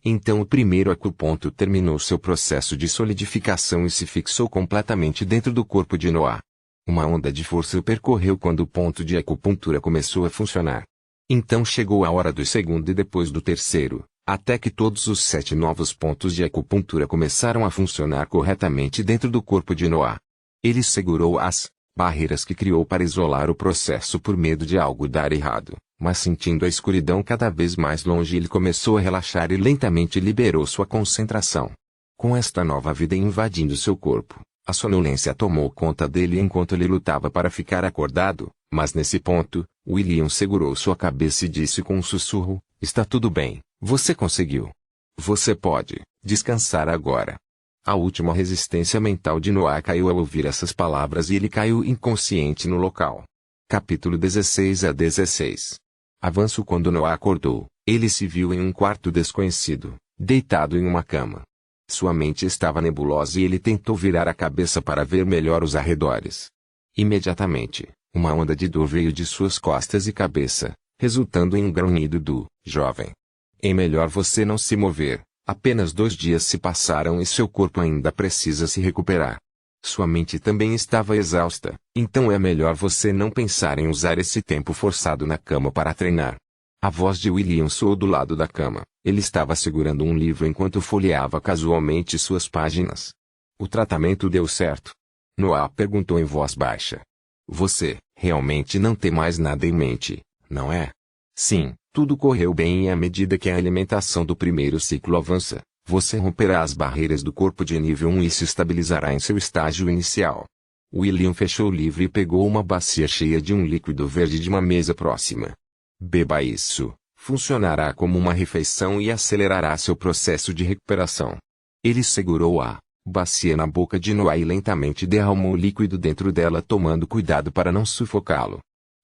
Então o primeiro acuponto terminou seu processo de solidificação e se fixou completamente dentro do corpo de Noah. Uma onda de força o percorreu quando o ponto de acupuntura começou a funcionar. Então chegou a hora do segundo e depois do terceiro, até que todos os 7 novos pontos de acupuntura começaram a funcionar corretamente dentro do corpo de Noah. Ele segurou as barreiras que criou para isolar o processo por medo de algo dar errado, mas sentindo a escuridão cada vez mais longe ele começou a relaxar e lentamente liberou sua concentração. Com esta nova vida invadindo seu corpo, a sonolência tomou conta dele enquanto ele lutava para ficar acordado, mas nesse ponto, William segurou sua cabeça e disse com um sussurro, está tudo bem, você conseguiu. Você pode descansar agora. A última resistência mental de Noah caiu ao ouvir essas palavras e ele caiu inconsciente no local. Capítulo 16 a 16. Avanço. Quando Noah acordou, ele se viu em um quarto desconhecido, deitado em uma cama. Sua mente estava nebulosa e ele tentou virar a cabeça para ver melhor os arredores. Imediatamente, uma onda de dor veio de suas costas e cabeça, resultando em um grunhido do jovem. É melhor você não se mover, apenas 2 dias se passaram e seu corpo ainda precisa se recuperar. Sua mente também estava exausta, então é melhor você não pensar em usar esse tempo forçado na cama para treinar. A voz de William soou do lado da cama. Ele estava segurando um livro enquanto folheava casualmente suas páginas. O tratamento deu certo? Noah perguntou em voz baixa. Você, realmente não tem mais nada em mente, não é? Sim, tudo correu bem e à medida que a alimentação do primeiro ciclo avança, você romperá as barreiras do corpo de nível 1 e se estabilizará em seu estágio inicial. William fechou o livro e pegou uma bacia cheia de um líquido verde de uma mesa próxima. Beba isso, funcionará como uma refeição e acelerará seu processo de recuperação. Ele segurou a bacia na boca de Noah e lentamente derramou o líquido dentro dela, tomando cuidado para não sufocá-lo.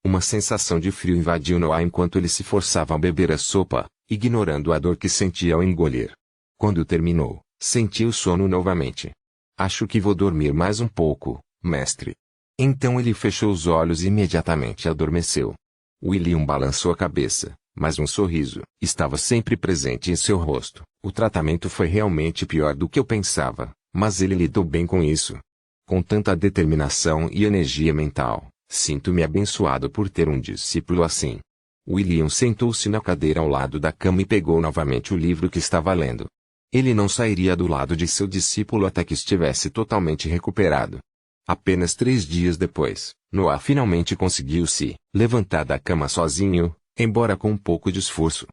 Uma sensação de frio invadiu Noah enquanto ele se forçava a beber a sopa, ignorando a dor que sentia ao engolir. Quando terminou, sentiu sono novamente. Acho que vou dormir mais um pouco, mestre. Então ele fechou os olhos e imediatamente adormeceu. William balançou a cabeça, mas um sorriso estava sempre presente em seu rosto. O tratamento foi realmente pior do que eu pensava, mas ele lidou bem com isso. Com tanta determinação e energia mental, sinto-me abençoado por ter um discípulo assim. William sentou-se na cadeira ao lado da cama e pegou novamente o livro que estava lendo. Ele não sairia do lado de seu discípulo até que estivesse totalmente recuperado. Apenas 3 dias depois, Noah finalmente conseguiu se levantar da cama sozinho, embora com um pouco de esforço.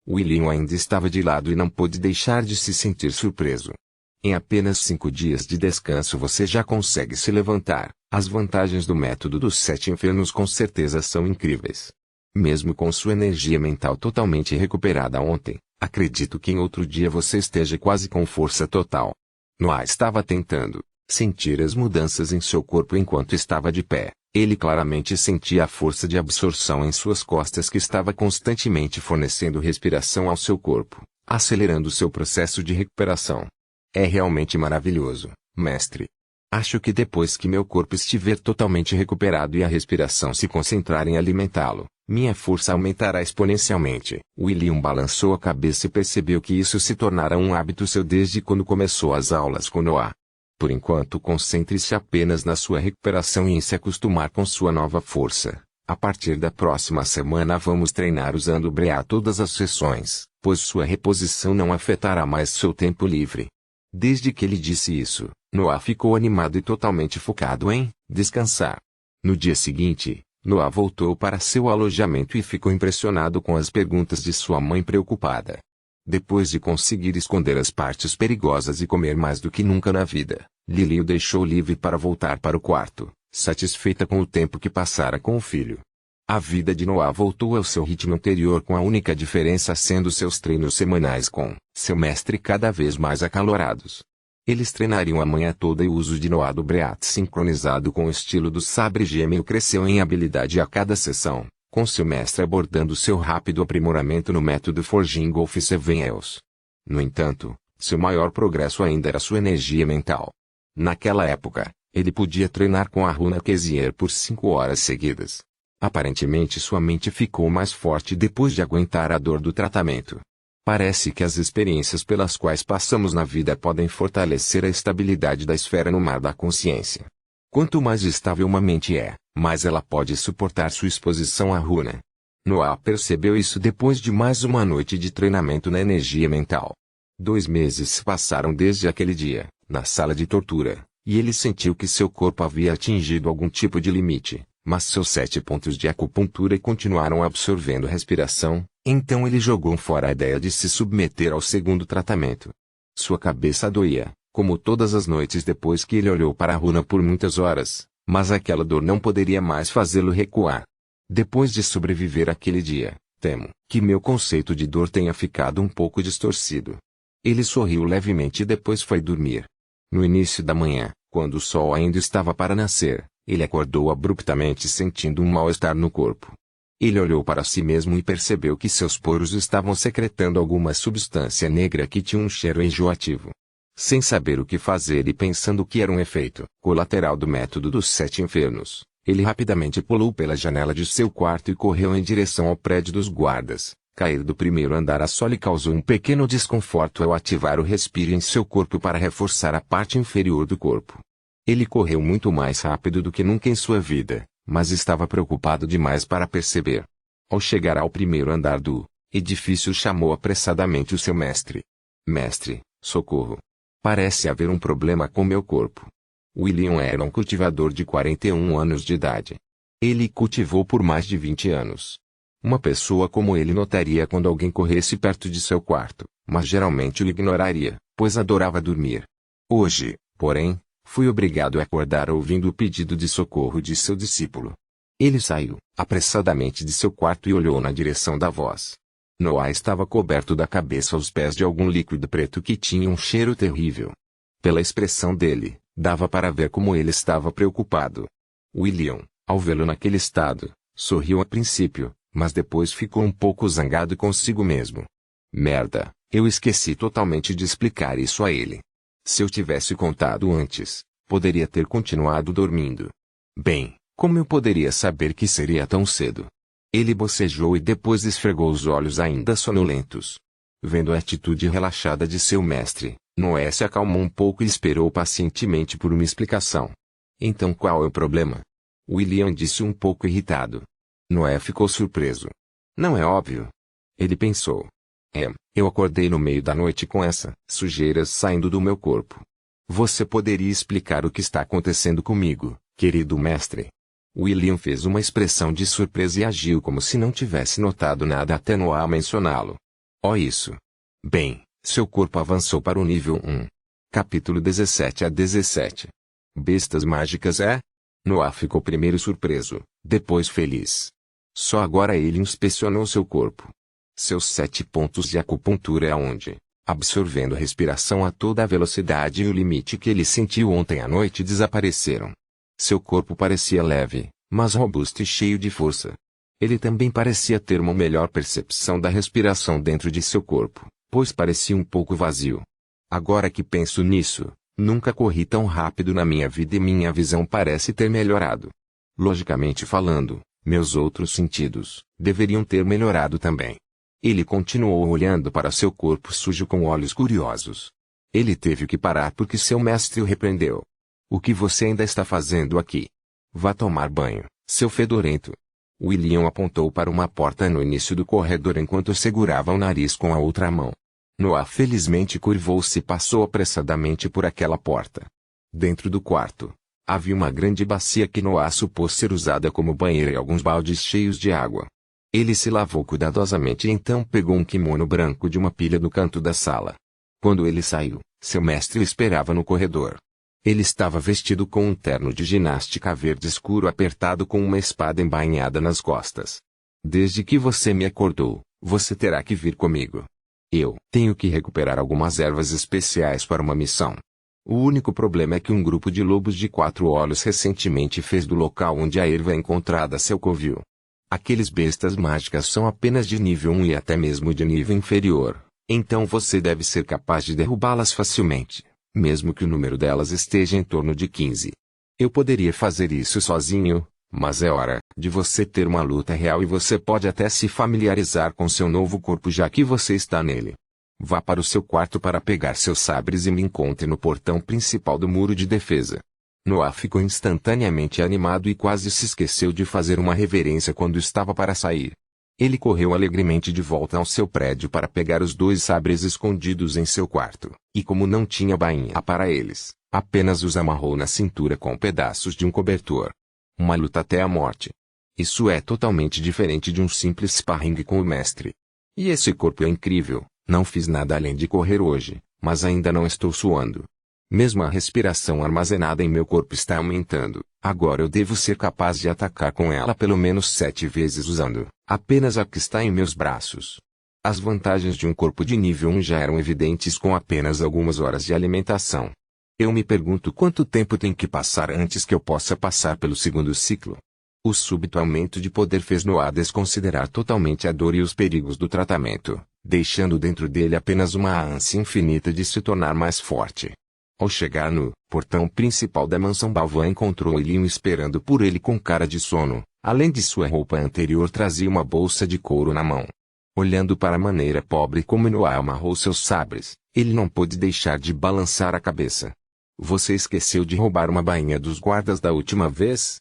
William ainda estava de lado e não pôde deixar de se sentir surpreso. Em apenas 5 dias de descanso você já consegue se levantar. As vantagens do método dos 7 infernos com certeza são incríveis. Mesmo com sua energia mental totalmente recuperada ontem, acredito que em outro dia você esteja quase com força total. Noah estava tentando sentir as mudanças em seu corpo enquanto estava de pé. Ele claramente sentia a força de absorção em suas costas que estava constantemente fornecendo respiração ao seu corpo, acelerando seu processo de recuperação. É realmente maravilhoso, mestre. Acho que depois que meu corpo estiver totalmente recuperado e a respiração se concentrar em alimentá-lo, minha força aumentará exponencialmente. William balançou a cabeça e percebeu que isso se tornara um hábito seu desde quando começou as aulas com Noah. Por enquanto concentre-se apenas na sua recuperação e em se acostumar com sua nova força. A partir da próxima semana vamos treinar usando o BREA todas as sessões, pois sua reposição não afetará mais seu tempo livre. Desde que ele disse isso, Noah ficou animado e totalmente focado em descansar. No dia seguinte, Noah voltou para seu alojamento e ficou impressionado com as perguntas de sua mãe preocupada. Depois de conseguir esconder as partes perigosas e comer mais do que nunca na vida, Lily o deixou livre para voltar para o quarto, satisfeita com o tempo que passara com o filho. A vida de Noah voltou ao seu ritmo anterior, com a única diferença sendo seus treinos semanais com seu mestre cada vez mais acalorados. Eles treinariam a manhã toda e o uso de Noah do Breat sincronizado com o estilo do sabre gêmeo cresceu em habilidade a cada sessão, com seu mestre abordando seu rápido aprimoramento no método Forging of Seven Hells. No entanto, seu maior progresso ainda era sua energia mental. Naquela época, ele podia treinar com a runa Kezier por 5 horas seguidas. Aparentemente sua mente ficou mais forte depois de aguentar a dor do tratamento. Parece que as experiências pelas quais passamos na vida podem fortalecer a estabilidade da esfera no mar da consciência. Quanto mais estável uma mente é, mais ela pode suportar sua exposição à runa. Noah percebeu isso depois de mais uma noite de treinamento na energia mental. 2 meses se passaram desde aquele dia, na sala de tortura, e ele sentiu que seu corpo havia atingido algum tipo de limite. Mas seus 7 pontos de acupuntura continuaram absorvendo respiração, então ele jogou fora a ideia de se submeter ao segundo tratamento. Sua cabeça doía, como todas as noites depois que ele olhou para a runa por muitas horas, mas aquela dor não poderia mais fazê-lo recuar. Depois de sobreviver àquele dia, temo que meu conceito de dor tenha ficado um pouco distorcido. Ele sorriu levemente e depois foi dormir. No início da manhã, quando o sol ainda estava para nascer, ele acordou abruptamente sentindo um mal-estar no corpo. Ele olhou para si mesmo e percebeu que seus poros estavam secretando alguma substância negra que tinha um cheiro enjoativo. Sem saber o que fazer e pensando que era um efeito colateral do método dos 7 infernos, ele rapidamente pulou pela janela de seu quarto e correu em direção ao prédio dos guardas. Cair do primeiro andar a só lhe causou um pequeno desconforto ao ativar o respiro em seu corpo para reforçar a parte inferior do corpo. Ele correu muito mais rápido do que nunca em sua vida, mas estava preocupado demais para perceber. Ao chegar ao primeiro andar do edifício, chamou apressadamente o seu mestre. Mestre, socorro. Parece haver um problema com meu corpo. William era um cultivador de 41 anos de idade. Ele cultivou por mais de 20 anos. Uma pessoa como ele notaria quando alguém corresse perto de seu quarto, mas geralmente o ignoraria, pois adorava dormir. Hoje, porém, fui obrigado a acordar ouvindo o pedido de socorro de seu discípulo. Ele saiu apressadamente de seu quarto e olhou na direção da voz. Noah estava coberto da cabeça aos pés de algum líquido preto que tinha um cheiro terrível. Pela expressão dele, dava para ver como ele estava preocupado. William, ao vê-lo naquele estado, sorriu a princípio, mas depois ficou um pouco zangado consigo mesmo. Merda, eu esqueci totalmente de explicar isso a ele. Se eu tivesse contado antes, poderia ter continuado dormindo. Bem, como eu poderia saber que seria tão cedo? Ele bocejou e depois esfregou os olhos ainda sonolentos. Vendo a atitude relaxada de seu mestre, Noé se acalmou um pouco e esperou pacientemente por uma explicação. Então qual é o problema? William disse um pouco irritado. Noé ficou surpreso. Não é óbvio? Ele pensou. Eu acordei no meio da noite com essa sujeira saindo do meu corpo. Você poderia explicar o que está acontecendo comigo, querido mestre? William fez uma expressão de surpresa e agiu como se não tivesse notado nada até Noah mencioná-lo. Oh, isso! Bem, seu corpo avançou para o nível 1. Capítulo 17 a 17. Bestas mágicas Noah ficou primeiro surpreso, depois feliz. Só agora ele inspecionou seu corpo. Seus 7 pontos de acupuntura aonde, absorvendo a respiração a toda a velocidade e o limite que ele sentiu ontem à noite desapareceram. Seu corpo parecia leve, mas robusto e cheio de força. Ele também parecia ter uma melhor percepção da respiração dentro de seu corpo, pois parecia um pouco vazio. Agora que penso nisso, nunca corri tão rápido na minha vida e minha visão parece ter melhorado. Logicamente falando, meus outros sentidos deveriam ter melhorado também. Ele continuou olhando para seu corpo sujo com olhos curiosos. Ele teve que parar porque seu mestre o repreendeu. O que você ainda está fazendo aqui? Vá tomar banho, seu fedorento. William apontou para uma porta no início do corredor enquanto segurava o nariz com a outra mão. Noah felizmente curvou-se e passou apressadamente por aquela porta. Dentro do quarto, havia uma grande bacia que Noah supôs ser usada como banheiro e alguns baldes cheios de água. Ele se lavou cuidadosamente e então pegou um kimono branco de uma pilha no canto da sala. Quando ele saiu, seu mestre o esperava no corredor. Ele estava vestido com um terno de ginástica verde escuro apertado com uma espada embainhada nas costas. Desde que você me acordou, você terá que vir comigo. Eu tenho que recuperar algumas ervas especiais para uma missão. O único problema é que um grupo de lobos de 4 olhos recentemente fez do local onde a erva é encontrada seu covil. Aqueles bestas mágicas são apenas de nível 1 e até mesmo de nível inferior, então você deve ser capaz de derrubá-las facilmente, mesmo que o número delas esteja em torno de 15. Eu poderia fazer isso sozinho, mas é hora de você ter uma luta real e você pode até se familiarizar com seu novo corpo já que você está nele. Vá para o seu quarto para pegar seus sabres e me encontre no portão principal do muro de defesa. Noah ficou instantaneamente animado e quase se esqueceu de fazer uma reverência quando estava para sair. Ele correu alegremente de volta ao seu prédio para pegar os 2 sabres escondidos em seu quarto, e como não tinha bainha para eles, apenas os amarrou na cintura com pedaços de um cobertor. Uma luta até a morte. Isso é totalmente diferente de um simples sparring com o mestre. E esse corpo é incrível, não fiz nada além de correr hoje, mas ainda não estou suando. Mesmo a respiração armazenada em meu corpo está aumentando, agora eu devo ser capaz de atacar com ela pelo menos 7 vezes usando apenas a que está em meus braços. As vantagens de um corpo de nível 1 já eram evidentes com apenas algumas horas de alimentação. Eu me pergunto quanto tempo tem que passar antes que eu possa passar pelo segundo ciclo. O súbito aumento de poder fez Noah desconsiderar totalmente a dor e os perigos do tratamento, deixando dentro dele apenas uma ânsia infinita de se tornar mais forte. Ao chegar no portão principal da mansão Balvan encontrou William esperando por ele com cara de sono, além de sua roupa anterior trazia uma bolsa de couro na mão. Olhando para a maneira pobre como Noah amarrou seus sabres, ele não pôde deixar de balançar a cabeça. Você esqueceu de roubar uma bainha dos guardas da última vez?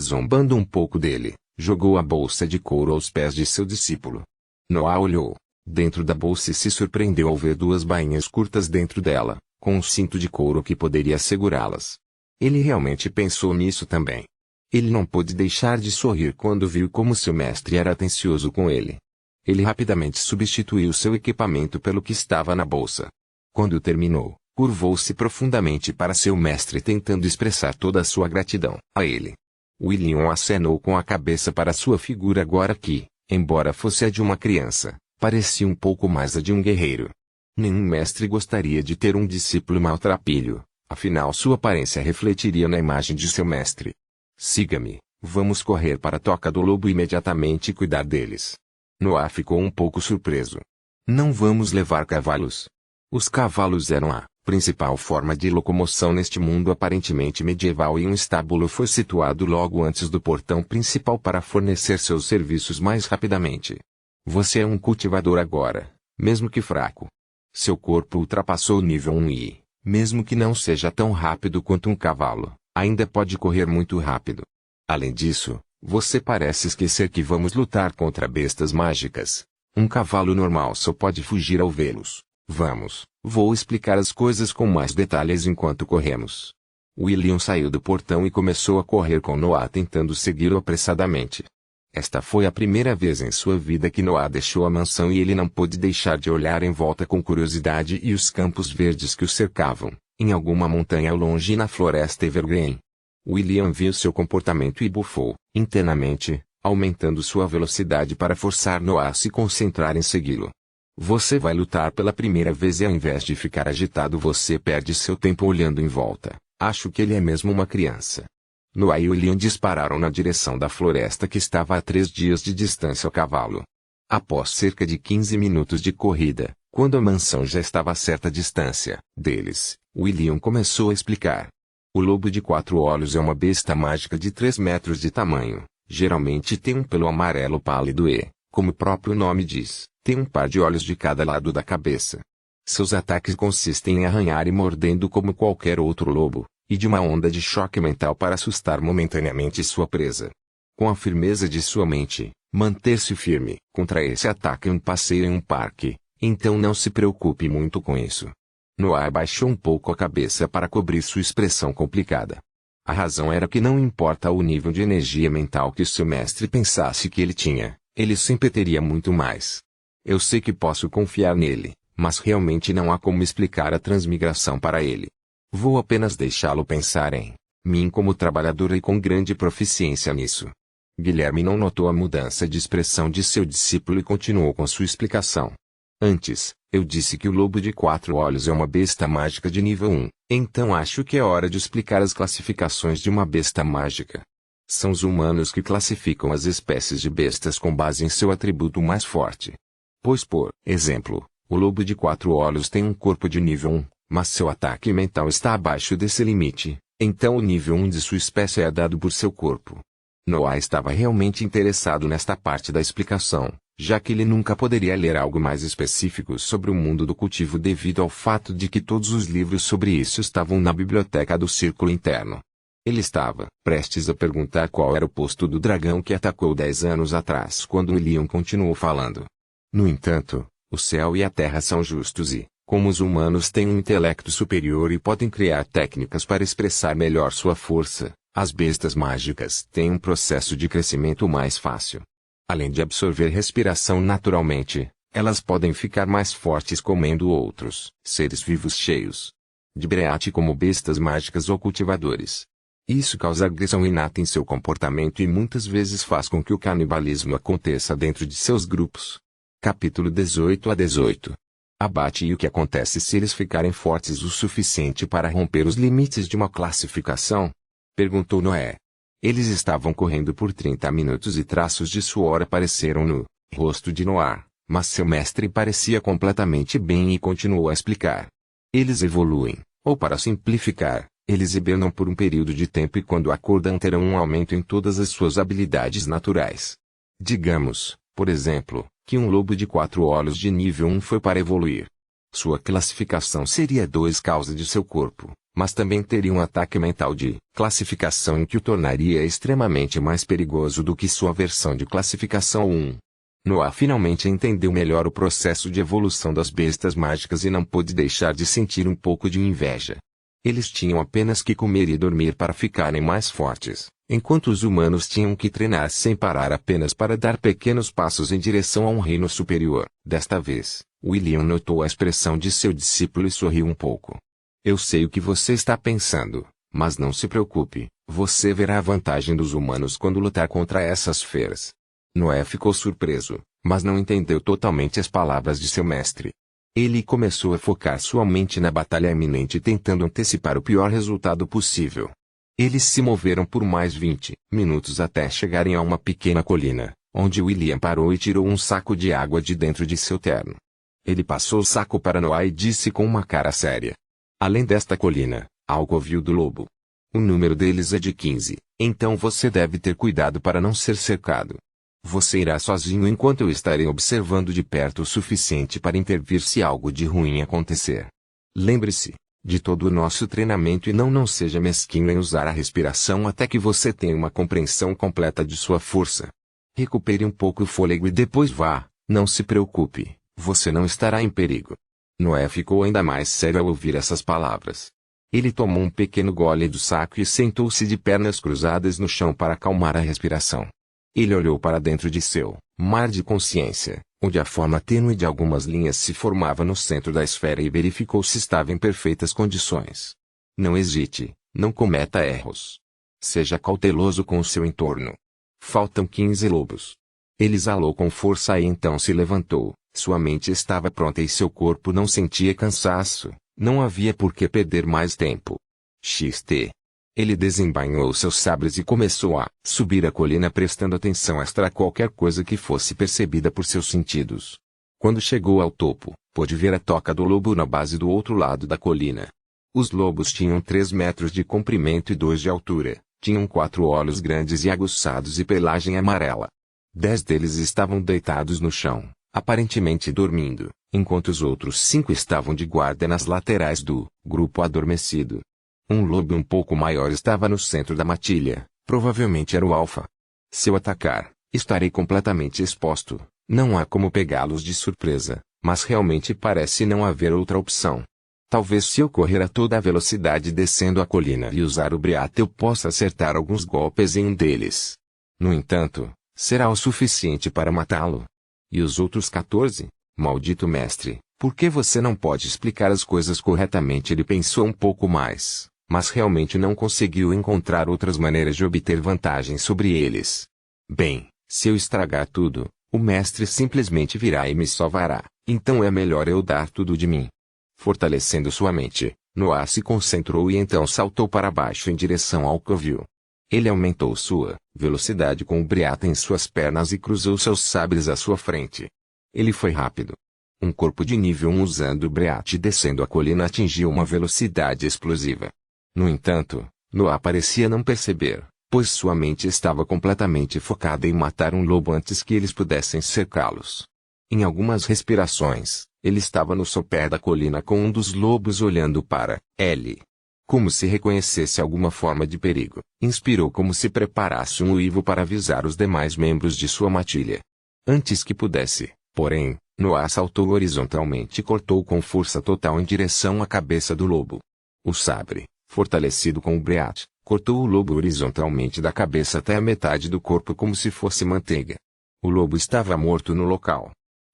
Zombando um pouco dele, Jogou a bolsa de couro aos pés de seu discípulo. Noá olhou dentro da bolsa e se surpreendeu ao ver duas bainhas curtas dentro dela, com um cinto de couro que poderia segurá-las. Ele realmente pensou nisso também. Ele não pôde deixar de sorrir quando viu como seu mestre era atencioso com ele. Ele rapidamente substituiu seu equipamento pelo que estava na bolsa. Quando terminou, curvou-se profundamente para seu mestre tentando expressar toda a sua gratidão a ele. William acenou com a cabeça para sua figura agora que, embora fosse a de uma criança, parecia um pouco mais a de um guerreiro. Nenhum mestre gostaria de ter um discípulo maltrapilho, afinal sua aparência refletiria na imagem de seu mestre. Siga-me, vamos correr para a toca do lobo imediatamente e cuidar deles. Noá ficou um pouco surpreso. Não vamos levar cavalos. Os cavalos eram a principal forma de locomoção neste mundo aparentemente medieval e um estábulo foi situado logo antes do portão principal para fornecer seus serviços mais rapidamente. Você é um cultivador agora, mesmo que fraco. Seu corpo ultrapassou o nível 1 e, mesmo que não seja tão rápido quanto um cavalo, ainda pode correr muito rápido. Além disso, você parece esquecer que vamos lutar contra bestas mágicas. Um cavalo normal só pode fugir ao vê-los. Vamos, vou explicar as coisas com mais detalhes enquanto corremos. William saiu do portão e começou a correr com Noah tentando segui-lo apressadamente. Esta foi a primeira vez em sua vida que Noah deixou a mansão e ele não pôde deixar de olhar em volta com curiosidade e os campos verdes que o cercavam, em alguma montanha ao longe na floresta evergreen. William viu seu comportamento e bufou, internamente, aumentando sua velocidade para forçar Noah a se concentrar em segui-lo. Você vai lutar pela primeira vez e ao invés de ficar agitado você perde seu tempo olhando em volta. Acho que ele é mesmo uma criança. Noah e William dispararam na direção da floresta que estava a 3 dias de distância a cavalo. Após cerca de 15 minutos de corrida, quando a mansão já estava a certa distância deles, William começou a explicar. O lobo de 4 olhos é uma besta mágica de 3 metros de tamanho. Geralmente tem um pelo amarelo pálido e, como o próprio nome diz, tem um par de olhos de cada lado da cabeça. Seus ataques consistem em arranhar e mordendo como qualquer outro lobo, e de uma onda de choque mental para assustar momentaneamente sua presa. Com a firmeza de sua mente, manter-se firme contra esse ataque um passeio em um parque, então não se preocupe muito com isso. Noah abaixou um pouco a cabeça para cobrir sua expressão complicada. A razão era que não importa o nível de energia mental que seu mestre pensasse que ele tinha, ele sempre teria muito mais. Eu sei que posso confiar nele, mas realmente não há como explicar a transmigração para ele. Vou apenas deixá-lo pensar em mim como trabalhadora e com grande proficiência nisso. Guilherme não notou a mudança de expressão de seu discípulo e continuou com sua explicação. Antes, eu disse que o lobo de 4 olhos é uma besta mágica de nível 1, então acho que é hora de explicar as classificações de uma besta mágica. São os humanos que classificam as espécies de bestas com base em seu atributo mais forte. Pois por exemplo, o lobo de 4 olhos tem um corpo de nível 1, mas seu ataque mental está abaixo desse limite, então o nível 1 de sua espécie é dado por seu corpo. Noah estava realmente interessado nesta parte da explicação, já que ele nunca poderia ler algo mais específico sobre o mundo do cultivo devido ao fato de que todos os livros sobre isso estavam na biblioteca do Círculo Interno. Ele estava prestes a perguntar qual era o posto do dragão que atacou 10 anos atrás quando William continuou falando. No entanto, o céu e a terra são justos e, como os humanos têm um intelecto superior e podem criar técnicas para expressar melhor sua força, as bestas mágicas têm um processo de crescimento mais fácil. Além de absorver respiração naturalmente, elas podem ficar mais fortes comendo outros seres vivos cheios de breate como bestas mágicas ou cultivadores. Isso causa agressão inata em seu comportamento e muitas vezes faz com que o canibalismo aconteça dentro de seus grupos. Capítulo 18 a 18. Abate. E o que acontece se eles ficarem fortes o suficiente para romper os limites de uma classificação? Perguntou Noé. Eles estavam correndo por 30 minutos e traços de suor apareceram no rosto de Noé, mas seu mestre parecia completamente bem e continuou a explicar. Eles evoluem, ou para simplificar, eles hibernam por um período de tempo e quando acordam terão um aumento em todas as suas habilidades naturais. Digamos, por exemplo, que um lobo de 4 olhos de nível 1 foi para evoluir. Sua classificação seria 2 causa de seu corpo, mas também teria um ataque mental de classificação em que o tornaria extremamente mais perigoso do que sua versão de classificação 1. Noah finalmente entendeu melhor o processo de evolução das bestas mágicas e não pôde deixar de sentir um pouco de inveja. Eles tinham apenas que comer e dormir para ficarem mais fortes, enquanto os humanos tinham que treinar sem parar apenas para dar pequenos passos em direção a um reino superior. Desta vez, William notou a expressão de seu discípulo e sorriu um pouco. Eu sei o que você está pensando, mas não se preocupe, você verá a vantagem dos humanos quando lutar contra essas feras. Noé ficou surpreso, mas não entendeu totalmente as palavras de seu mestre. Ele começou a focar sua mente na batalha iminente tentando antecipar o pior resultado possível. Eles se moveram por mais 20 minutos até chegarem a uma pequena colina, onde William parou e tirou um saco de água de dentro de seu terno. Ele passou o saco para Noah e disse com uma cara séria. Além desta colina, há o covil do lobo. O número deles é de 15, então você deve ter cuidado para não ser cercado. Você irá sozinho enquanto eu estarei observando de perto o suficiente para intervir se algo de ruim acontecer. Lembre-se de todo o nosso treinamento e não seja mesquinho em usar a respiração até que você tenha uma compreensão completa de sua força. Recupere um pouco o fôlego e depois vá, não se preocupe, você não estará em perigo. Noé ficou ainda mais sério ao ouvir essas palavras. Ele tomou um pequeno gole do saco e sentou-se de pernas cruzadas no chão para acalmar a respiração. Ele olhou para dentro de seu mar de consciência, onde a forma tênue de algumas linhas se formava no centro da esfera e verificou se estava em perfeitas condições. Não hesite, não cometa erros. Seja cauteloso com o seu entorno. Faltam 15 lobos. Ele exalou com força e então se levantou. Sua mente estava pronta e seu corpo não sentia cansaço. Não havia por que perder mais tempo. XT. Ele desembainhou seus sabres e começou a subir a colina prestando atenção extra a qualquer coisa que fosse percebida por seus sentidos. Quando chegou ao topo, pôde ver a toca do lobo na base do outro lado da colina. Os lobos tinham 3 metros de comprimento e 2 de altura, tinham 4 olhos grandes e aguçados e pelagem amarela. 10 deles estavam deitados no chão, aparentemente dormindo, enquanto os outros 5 estavam de guarda nas laterais do grupo adormecido. Um lobo um pouco maior estava no centro da matilha, provavelmente era o alfa. Se eu atacar, estarei completamente exposto, não há como pegá-los de surpresa, mas realmente parece não haver outra opção. Talvez se eu correr a toda a velocidade descendo a colina e usar o briate eu possa acertar alguns golpes em um deles. No entanto, será o suficiente para matá-lo. E os outros 14? Maldito mestre, por que você não pode explicar as coisas corretamente? Ele pensou um pouco mais, mas realmente não conseguiu encontrar outras maneiras de obter vantagem sobre eles. Bem, se eu estragar tudo, o mestre simplesmente virá e me salvará, então é melhor eu dar tudo de mim. Fortalecendo sua mente, Noah se concentrou e então saltou para baixo em direção ao covil. Ele aumentou sua velocidade com o briata em suas pernas e cruzou seus sabres à sua frente. Ele foi rápido. Um corpo de nível 1 usando o briate descendo a colina atingiu uma velocidade explosiva. No entanto, Noah parecia não perceber, pois sua mente estava completamente focada em matar um lobo antes que eles pudessem cercá-los. Em algumas respirações, ele estava no sopé da colina com um dos lobos olhando para ele. Como se reconhecesse alguma forma de perigo, inspirou como se preparasse um uivo para avisar os demais membros de sua matilha. Antes que pudesse, porém, Noah saltou horizontalmente e cortou com força total em direção à cabeça do lobo. O sabre, fortalecido com o briate, cortou o lobo horizontalmente da cabeça até a metade do corpo como se fosse manteiga. O lobo estava morto no local.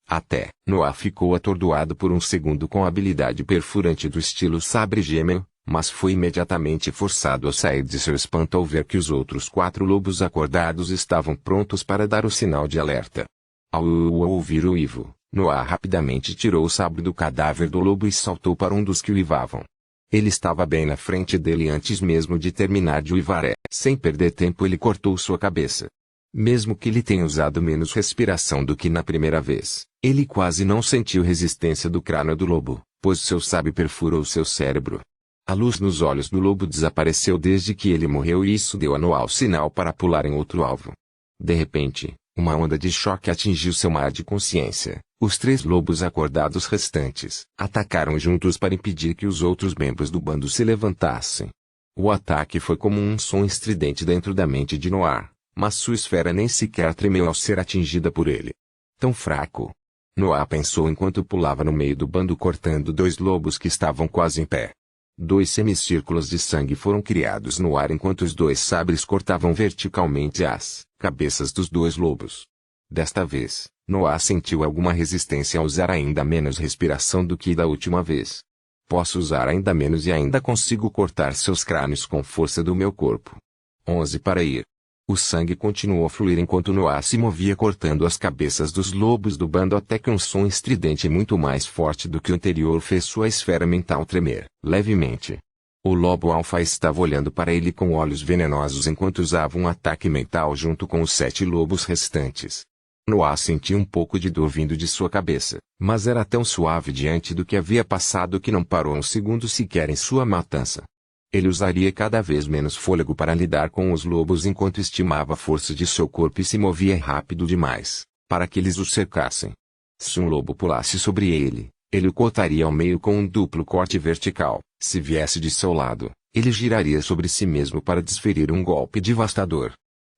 Até, Noah ficou atordoado por um segundo com a habilidade perfurante do estilo sabre gêmeo, mas foi imediatamente forçado a sair de seu espanto ao ver que os outros 4 lobos acordados estavam prontos para dar o sinal de alerta. Ao ouvir o uivo, Noah rapidamente tirou o sabre do cadáver do lobo e saltou para um dos que uivavam. Ele estava bem na frente dele antes mesmo de terminar de uivar. Sem perder tempo ele cortou sua cabeça. Mesmo que ele tenha usado menos respiração do que na primeira vez, ele quase não sentiu resistência do crânio do lobo, pois seu sabre perfurou seu cérebro. A luz nos olhos do lobo desapareceu desde que ele morreu e isso deu a Noah o sinal para pular em outro alvo. De repente, Uma onda de choque atingiu seu mar de consciência. Os 3 lobos acordados restantes atacaram juntos para impedir que os outros membros do bando se levantassem. O ataque foi como um som estridente dentro da mente de Noah, mas sua esfera nem sequer tremeu ao ser atingida por ele. Tão fraco. Noah pensou enquanto pulava no meio do bando cortando 2 lobos que estavam quase em pé. 2 semicírculos de sangue foram criados no ar enquanto os 2 sabres cortavam verticalmente as cabeças dos 2 lobos. Desta vez, Noah sentiu alguma resistência a usar ainda menos respiração do que da última vez. Posso usar ainda menos e ainda consigo cortar seus crânios com força do meu corpo. 11 para ir. O sangue continuou a fluir enquanto Noah se movia cortando as cabeças dos lobos do bando até que um som estridente muito mais forte do que o anterior fez sua esfera mental tremer, levemente. O lobo alfa estava olhando para ele com olhos venenosos enquanto usava um ataque mental junto com os 7 lobos restantes. Noah sentiu um pouco de dor vindo de sua cabeça, mas era tão suave diante do que havia passado que não parou um segundo sequer em sua matança. Ele usaria cada vez menos fôlego para lidar com os lobos enquanto estimava a força de seu corpo e se movia rápido demais, para que eles o cercassem. Se um lobo pulasse sobre ele, ele o cortaria ao meio com um duplo corte vertical. Se viesse de seu lado, ele giraria sobre si mesmo para desferir um golpe devastador.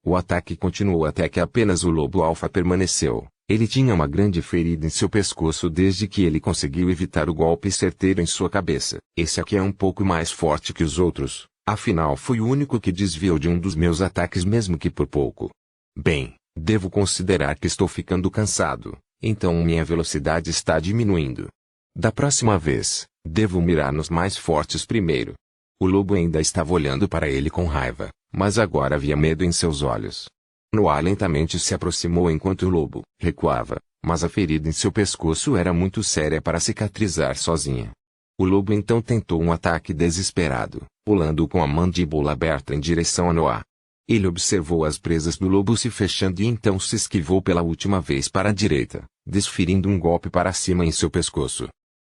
O ataque continuou até que apenas o lobo alfa permaneceu. Ele tinha uma grande ferida em seu pescoço desde que ele conseguiu evitar o golpe certeiro em sua cabeça. Esse aqui é um pouco mais forte que os outros, afinal foi o único que desviou de um dos meus ataques mesmo que por pouco. Bem, devo considerar que estou ficando cansado, então minha velocidade está diminuindo. Da próxima vez, devo mirar nos mais fortes primeiro. O lobo ainda estava olhando para ele com raiva, mas agora havia medo em seus olhos. Noah lentamente se aproximou enquanto o lobo recuava, mas a ferida em seu pescoço era muito séria para cicatrizar sozinha. O lobo então tentou um ataque desesperado, pulando com a mandíbula aberta em direção a Noah. Ele observou as presas do lobo se fechando e então se esquivou pela última vez para a direita, desferindo um golpe para cima em seu pescoço.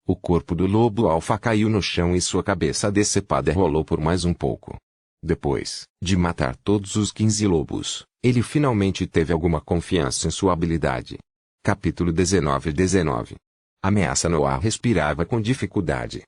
O corpo do lobo alfa caiu no chão e sua cabeça decepada rolou por mais um pouco. Depois de matar todos os 15 lobos, ele finalmente teve alguma confiança em sua habilidade. Capítulo 19. Ameaça. Noah respirava com dificuldade.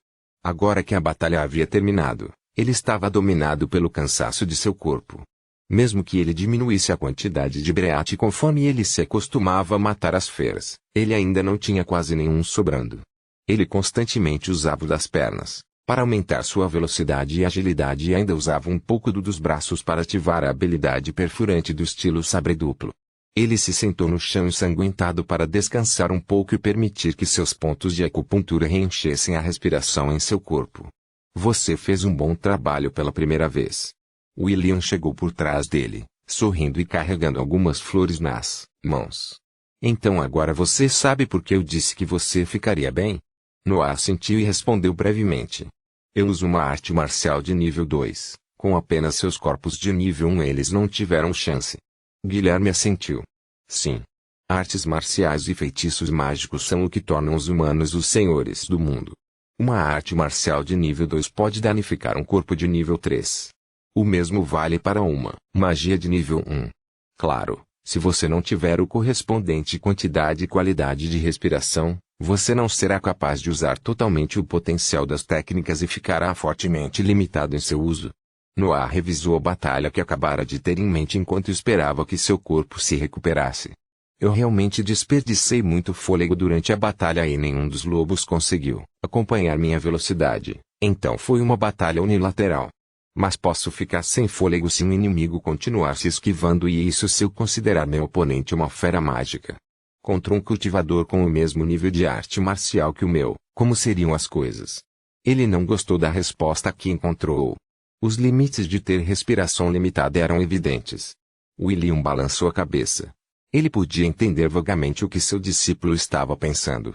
Agora que a batalha havia terminado, ele estava dominado pelo cansaço de seu corpo. Mesmo que ele diminuísse a quantidade de breate conforme ele se acostumava a matar as feras, ele ainda não tinha quase nenhum sobrando. Ele constantemente usava o das pernas para aumentar sua velocidade e agilidade e ainda usava um pouco do dos braços para ativar a habilidade perfurante do estilo sabre duplo. Ele se sentou no chão ensanguentado para descansar um pouco e permitir que seus pontos de acupuntura reenchessem a respiração em seu corpo. Você fez um bom trabalho pela primeira vez. William chegou por trás dele, sorrindo e carregando algumas flores nas mãos. Então agora você sabe por que eu disse que você ficaria bem? Noah assentiu e respondeu brevemente. Eu uso uma arte marcial de nível 2, com apenas seus corpos de nível 1 eles não tiveram chance. Guilherme assentiu. Sim. Artes marciais e feitiços mágicos são o que tornam os humanos os senhores do mundo. Uma arte marcial de nível 2 pode danificar um corpo de nível 3. O mesmo vale para uma magia de nível 1. Claro, se você não tiver o correspondente quantidade e qualidade de respiração, você não será capaz de usar totalmente o potencial das técnicas e ficará fortemente limitado em seu uso. Noah revisou a batalha que acabara de ter em mente enquanto esperava que seu corpo se recuperasse. Eu realmente desperdicei muito fôlego durante a batalha e nenhum dos lobos conseguiu acompanhar minha velocidade, então foi uma batalha unilateral. Mas posso ficar sem fôlego se um inimigo continuar se esquivando e isso se eu considerar meu oponente uma fera mágica. Contra um cultivador com o mesmo nível de arte marcial que o meu, como seriam as coisas? Ele não gostou da resposta que encontrou. Os limites de ter respiração limitada eram evidentes. William balançou a cabeça. Ele podia entender vagamente o que seu discípulo estava pensando.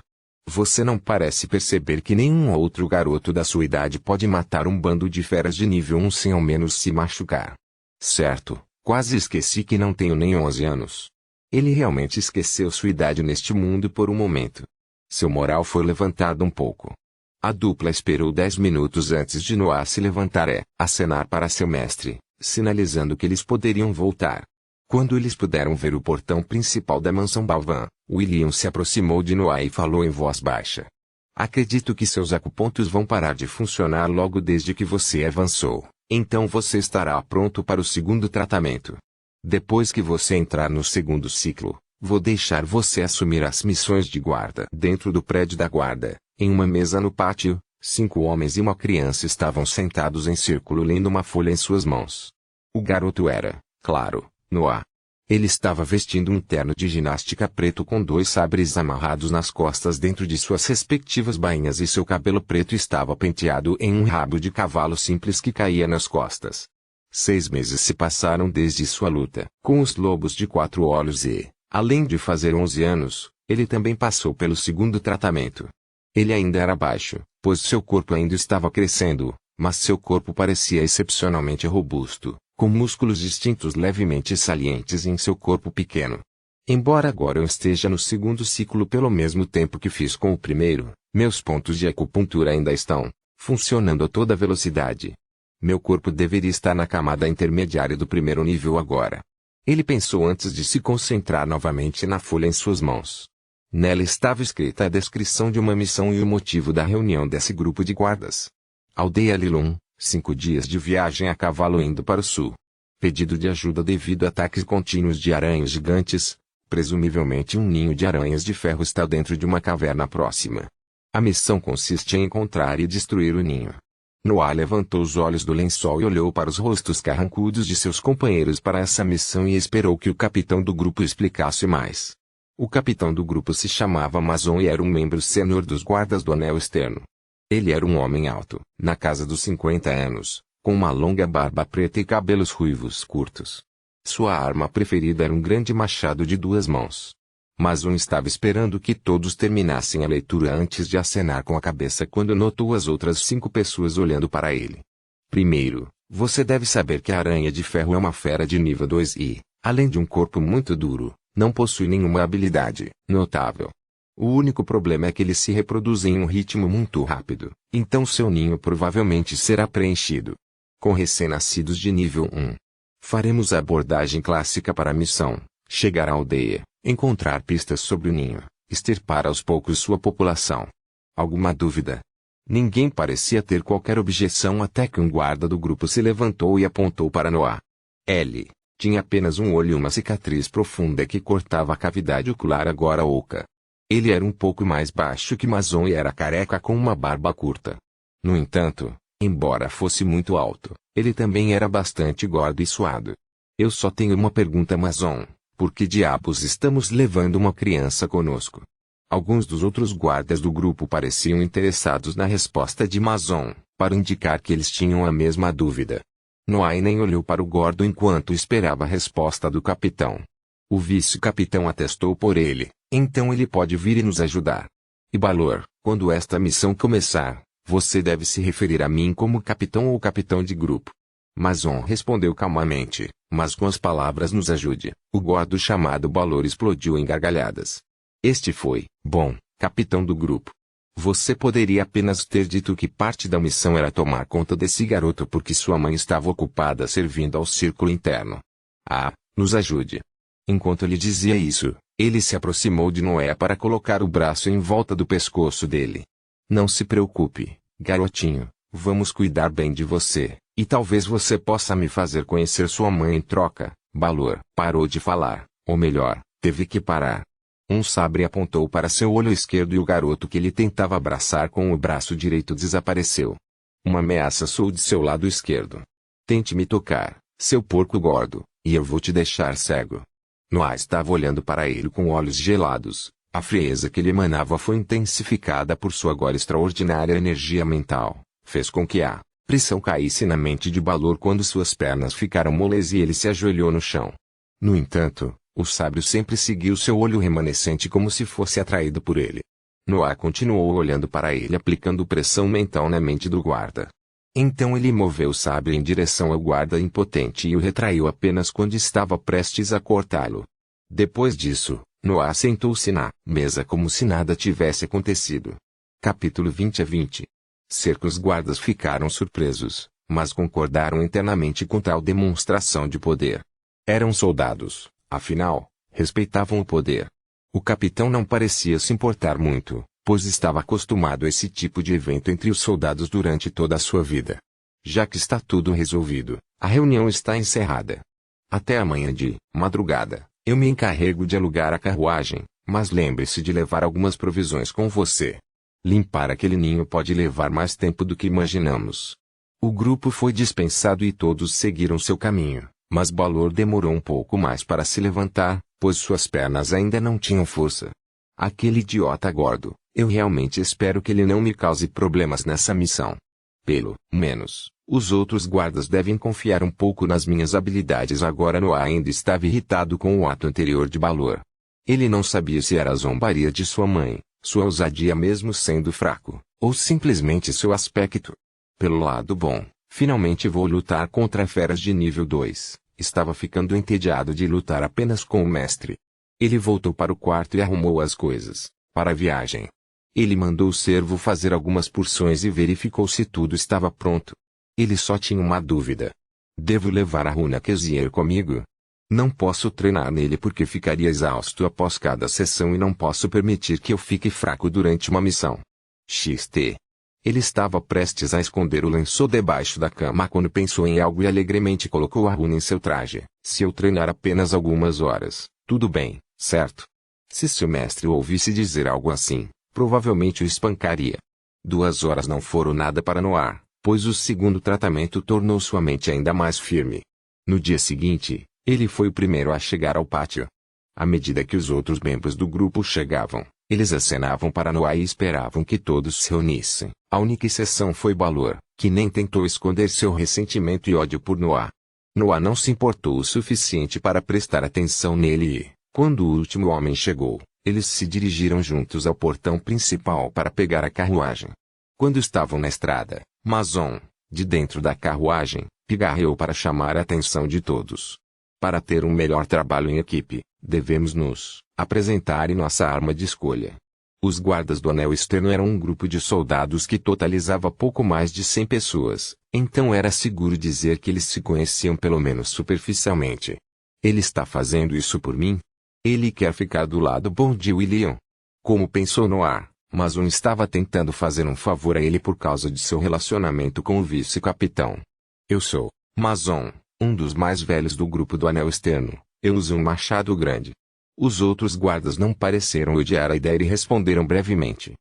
Você não parece perceber que nenhum outro garoto da sua idade pode matar um bando de feras de nível 1 sem ao menos se machucar. Certo, quase esqueci que não tenho nem 11 anos. Ele realmente esqueceu sua idade neste mundo por um momento. Seu moral foi levantado um pouco. A dupla esperou 10 minutos antes de Noah se levantar e acenar para seu mestre, sinalizando que eles poderiam voltar. Quando eles puderam ver o portão principal da mansão Balvan, William se aproximou de Noah e falou em voz baixa. Acredito que seus acupontos vão parar de funcionar logo desde que você avançou, então você estará pronto para o segundo tratamento. Depois que você entrar no segundo ciclo, vou deixar você assumir as missões de guarda. Dentro do prédio da guarda, em uma mesa no pátio, 5 homens e uma criança estavam sentados em círculo lendo uma folha em suas mãos. O garoto era, claro, Noah. Ele estava vestindo um terno de ginástica preto com 2 sabres amarrados nas costas dentro de suas respectivas bainhas e seu cabelo preto estava penteado em um rabo de cavalo simples que caía nas costas. 6 meses se passaram desde sua luta com os lobos de 4 olhos e, além de fazer 11 anos, ele também passou pelo segundo tratamento. Ele ainda era baixo, pois seu corpo ainda estava crescendo, mas seu corpo parecia excepcionalmente robusto, com músculos distintos levemente salientes em seu corpo pequeno. Embora agora eu esteja no segundo ciclo pelo mesmo tempo que fiz com o primeiro, meus pontos de acupuntura ainda estão funcionando a toda velocidade. Meu corpo deveria estar na camada intermediária do primeiro nível agora. Ele pensou antes de se concentrar novamente na folha em suas mãos. Nela estava escrita a descrição de uma missão e o motivo da reunião desse grupo de guardas. Aldeia Lilum, 5 dias de viagem a cavalo indo para o sul. Pedido de ajuda devido a ataques contínuos de aranhas gigantes. Presumivelmente um ninho de aranhas de ferro está dentro de uma caverna próxima. A missão consiste em encontrar e destruir o ninho. Noah levantou os olhos do lençol e olhou para os rostos carrancudos de seus companheiros para essa missão e esperou que o capitão do grupo explicasse mais. O capitão do grupo se chamava Mason e era um membro sênior dos guardas do anel externo. Ele era um homem alto, na casa dos 50 anos, com uma longa barba preta e cabelos ruivos curtos. Sua arma preferida era um grande machado de 2 mãos. Mason estava esperando que todos terminassem a leitura antes de acenar com a cabeça quando notou as outras 5 pessoas olhando para ele. Primeiro, você deve saber que a aranha de ferro é uma fera de nível 2 e, além de um corpo muito duro, não possui nenhuma habilidade notável. O único problema é que ele se reproduz em um ritmo muito rápido, então seu ninho provavelmente será preenchido com recém-nascidos de nível 1. Faremos a abordagem clássica para a missão, chegar à aldeia, encontrar pistas sobre o ninho, extirpar aos poucos sua população. Alguma dúvida? Ninguém parecia ter qualquer objeção até que um guarda do grupo se levantou e apontou para Noah. Ele tinha apenas um olho e uma cicatriz profunda que cortava a cavidade ocular agora oca. Ele era um pouco mais baixo que Mason e era careca com uma barba curta. No entanto, embora fosse muito alto, ele também era bastante gordo e suado. Eu só tenho uma pergunta, Mason. Por que diabos estamos levando uma criança conosco? Alguns dos outros guardas do grupo pareciam interessados na resposta de Mason, para indicar que eles tinham a mesma dúvida. Noah nem olhou para o gordo enquanto esperava a resposta do capitão. O vice-capitão atestou por ele, então ele pode vir e nos ajudar. E Balor, quando esta missão começar, você deve se referir a mim como capitão ou capitão de grupo. Mason respondeu calmamente, mas com as palavras nos ajude. O gordo chamado Balor explodiu em gargalhadas. Este foi, bom, capitão do grupo. Você poderia apenas ter dito que parte da missão era tomar conta desse garoto porque sua mãe estava ocupada servindo ao círculo interno. Ah, nos ajude. Enquanto ele dizia isso, ele se aproximou de Noé para colocar o braço em volta do pescoço dele. Não se preocupe, garotinho, vamos cuidar bem de você, e talvez você possa me fazer conhecer sua mãe em troca. Balor parou de falar, ou melhor, teve que parar. Um sabre apontou para seu olho esquerdo e o garoto que ele tentava abraçar com o braço direito desapareceu. Uma ameaça soou de seu lado esquerdo. Tente me tocar, seu porco gordo, e eu vou te deixar cego. Noah estava olhando para ele com olhos gelados. A frieza que ele emanava foi intensificada por sua agora extraordinária energia mental. Fez com que a pressão caísse na mente de Balor quando suas pernas ficaram moles e ele se ajoelhou no chão. No entanto, o sábio sempre seguiu seu olho remanescente como se fosse atraído por ele. Noah continuou olhando para ele aplicando pressão mental na mente do guarda. Então ele moveu o sábio em direção ao guarda impotente e o retraiu apenas quando estava prestes a cortá-lo. Depois disso, Noah sentou-se na mesa como se nada tivesse acontecido. Capítulo 20 Cerca os guardas ficaram surpresos, mas concordaram internamente com tal demonstração de poder. Eram soldados, afinal, respeitavam o poder. O capitão não parecia se importar muito, pois estava acostumado a esse tipo de evento entre os soldados durante toda a sua vida. Já que está tudo resolvido, a reunião está encerrada. Até amanhã de madrugada, eu me encarrego de alugar a carruagem, mas lembre-se de levar algumas provisões com você. Limpar aquele ninho pode levar mais tempo do que imaginamos. O grupo foi dispensado e todos seguiram seu caminho, mas Balor demorou um pouco mais para se levantar, pois suas pernas ainda não tinham força. Aquele idiota gordo, eu realmente espero que ele não me cause problemas nessa missão. Pelo menos, os outros guardas devem confiar um pouco nas minhas habilidades agora. Noah ainda estava irritado com o ato anterior de Balor. Ele não sabia se era a zombaria de sua mãe, sua ousadia mesmo sendo fraco, ou simplesmente seu aspecto. Pelo lado bom, finalmente vou lutar contra feras de nível 2, estava ficando entediado de lutar apenas com o mestre. Ele voltou para o quarto e arrumou as coisas para a viagem. Ele mandou o servo fazer algumas porções e verificou se tudo estava pronto. Ele só tinha uma dúvida. Devo levar a Runa Kessier comigo? Não posso treinar nele porque ficaria exausto após cada sessão e não posso permitir que eu fique fraco durante uma missão. XT. Ele estava prestes a esconder o lençol debaixo da cama quando pensou em algo e alegremente colocou a Runa em seu traje. Se eu treinar apenas algumas horas, tudo bem, certo? Se seu mestre ouvisse dizer algo assim, provavelmente o espancaria. 2 horas não foram nada para Noah, pois o segundo tratamento tornou sua mente ainda mais firme. No dia seguinte, ele foi o primeiro a chegar ao pátio. À medida que os outros membros do grupo chegavam, eles acenavam para Noah e esperavam que todos se reunissem. A única exceção foi Balor, que nem tentou esconder seu ressentimento e ódio por Noah. Noah não se importou o suficiente para prestar atenção nele e, quando o último homem chegou, eles se dirigiram juntos ao portão principal para pegar a carruagem. Quando estavam na estrada, Mazon, de dentro da carruagem, pigarreou para chamar a atenção de todos. Para ter um melhor trabalho em equipe, devemos nos apresentar em nossa arma de escolha. Os guardas do anel externo eram um grupo de soldados que totalizava pouco mais de 100 pessoas, então era seguro dizer que eles se conheciam pelo menos superficialmente. Ele está fazendo isso por mim? Ele quer ficar do lado bom de William. Como pensou Noah, Mazon estava tentando fazer um favor a ele por causa de seu relacionamento com o vice-capitão. Eu sou Mazon, um dos mais velhos do grupo do anel externo. Eu uso um machado grande. Os outros guardas não pareceram odiar a ideia e responderam brevemente.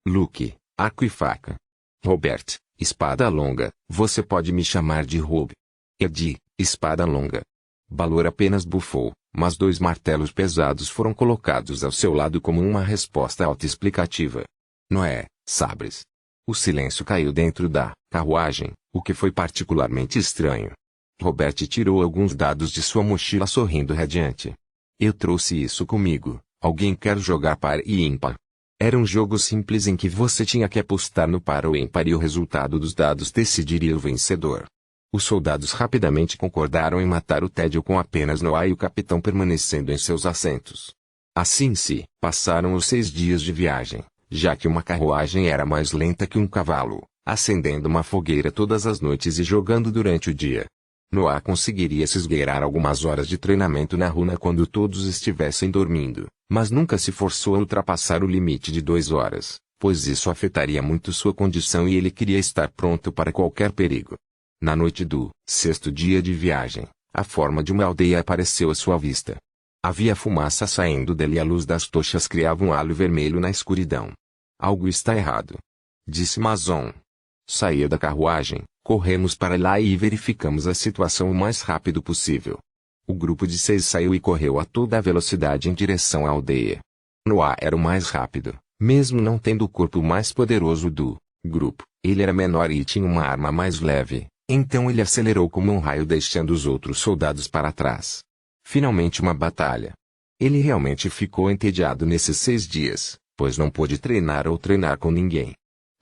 Luke, arco e faca. Robert, espada longa, você pode me chamar de Rob. Eddie, espada longa. Balor apenas bufou, mas 2 martelos pesados foram colocados ao seu lado como uma resposta autoexplicativa. Noé, sabres. O silêncio caiu dentro da carruagem, o que foi particularmente estranho. Robert tirou alguns dados de sua mochila sorrindo radiante. Eu trouxe isso comigo. Alguém quer jogar par e ímpar? Era um jogo simples em que você tinha que apostar no par ou ímpar e o resultado dos dados decidiria o vencedor. Os soldados rapidamente concordaram em matar o tédio com apenas Noah e o capitão permanecendo em seus assentos. Assim se passaram os 6 dias de viagem, já que uma carruagem era mais lenta que um cavalo, acendendo uma fogueira todas as noites e jogando durante o dia. Noah conseguiria se esgueirar algumas horas de treinamento na runa quando todos estivessem dormindo, mas nunca se forçou a ultrapassar o limite de 2 horas, pois isso afetaria muito sua condição e ele queria estar pronto para qualquer perigo. Na noite do 6º dia de viagem, a forma de uma aldeia apareceu à sua vista. Havia fumaça saindo dele e a luz das tochas criava um halo vermelho na escuridão. Algo está errado, disse Mazon. Saía da carruagem, corremos para lá e verificamos a situação o mais rápido possível. O grupo de 6 saiu e correu a toda a velocidade em direção à aldeia. Noah era o mais rápido, mesmo não tendo o corpo mais poderoso do grupo. Ele era menor e tinha uma arma mais leve, então ele acelerou como um raio deixando os outros soldados para trás. Finalmente uma batalha. Ele realmente ficou entediado nesses 6 dias, pois não pôde treinar ou treinar com ninguém.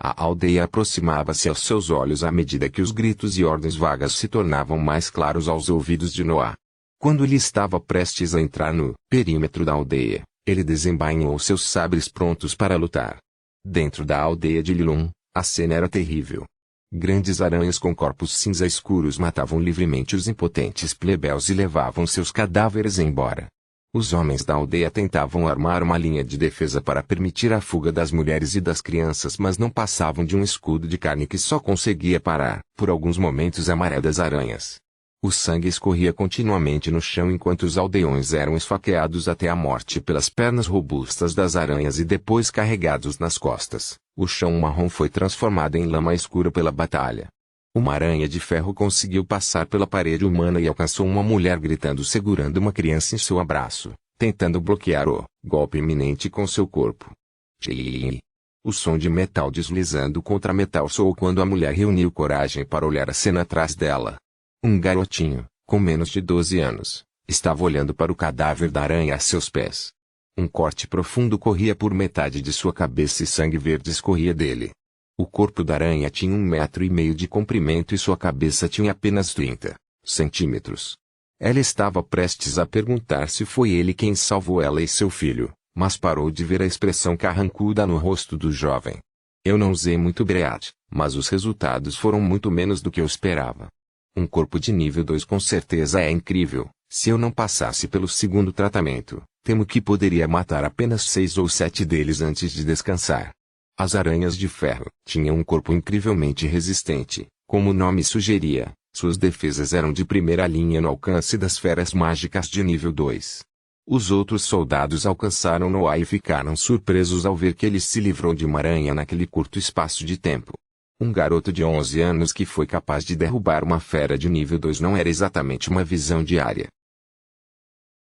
A aldeia aproximava-se aos seus olhos à medida que os gritos e ordens vagas se tornavam mais claros aos ouvidos de Noah. Quando ele estava prestes a entrar no perímetro da aldeia, ele desembainhou seus sabres prontos para lutar. Dentro da aldeia de Lilum, a cena era terrível. Grandes aranhas com corpos cinza escuros matavam livremente os impotentes plebeus e levavam seus cadáveres embora. Os homens da aldeia tentavam armar uma linha de defesa para permitir a fuga das mulheres e das crianças, mas não passavam de um escudo de carne que só conseguia parar, por alguns momentos, a maré das aranhas. O sangue escorria continuamente no chão enquanto os aldeões eram esfaqueados até a morte pelas pernas robustas das aranhas e depois carregados nas costas. O chão marrom foi transformado em lama escura pela batalha. Uma aranha de ferro conseguiu passar pela parede humana e alcançou uma mulher gritando, segurando uma criança em seu abraço, tentando bloquear o golpe iminente com seu corpo. Tchii! O som de metal deslizando contra metal soou quando a mulher reuniu coragem para olhar a cena atrás dela. Um garotinho, com menos de 12 anos, estava olhando para o cadáver da aranha a seus pés. Um corte profundo corria por metade de sua cabeça e sangue verde escorria dele. O corpo da aranha tinha 1,5 metro de comprimento e sua cabeça tinha apenas 30 centímetros. Ela estava prestes a perguntar se foi ele quem salvou ela e seu filho, mas parou de ver a expressão carrancuda no rosto do jovem. Eu não usei muito Breat, mas os resultados foram muito menos do que eu esperava. Um corpo de nível 2 com certeza é incrível. Se eu não passasse pelo segundo tratamento, temo que poderia matar apenas 6 ou 7 deles antes de descansar. As aranhas de ferro tinham um corpo incrivelmente resistente, como o nome sugeria. Suas defesas eram de primeira linha no alcance das feras mágicas de nível 2. Os outros soldados alcançaram-no e ficaram surpresos ao ver que ele se livrou de uma aranha naquele curto espaço de tempo. Um garoto de 11 anos que foi capaz de derrubar uma fera de nível 2 não era exatamente uma visão diária.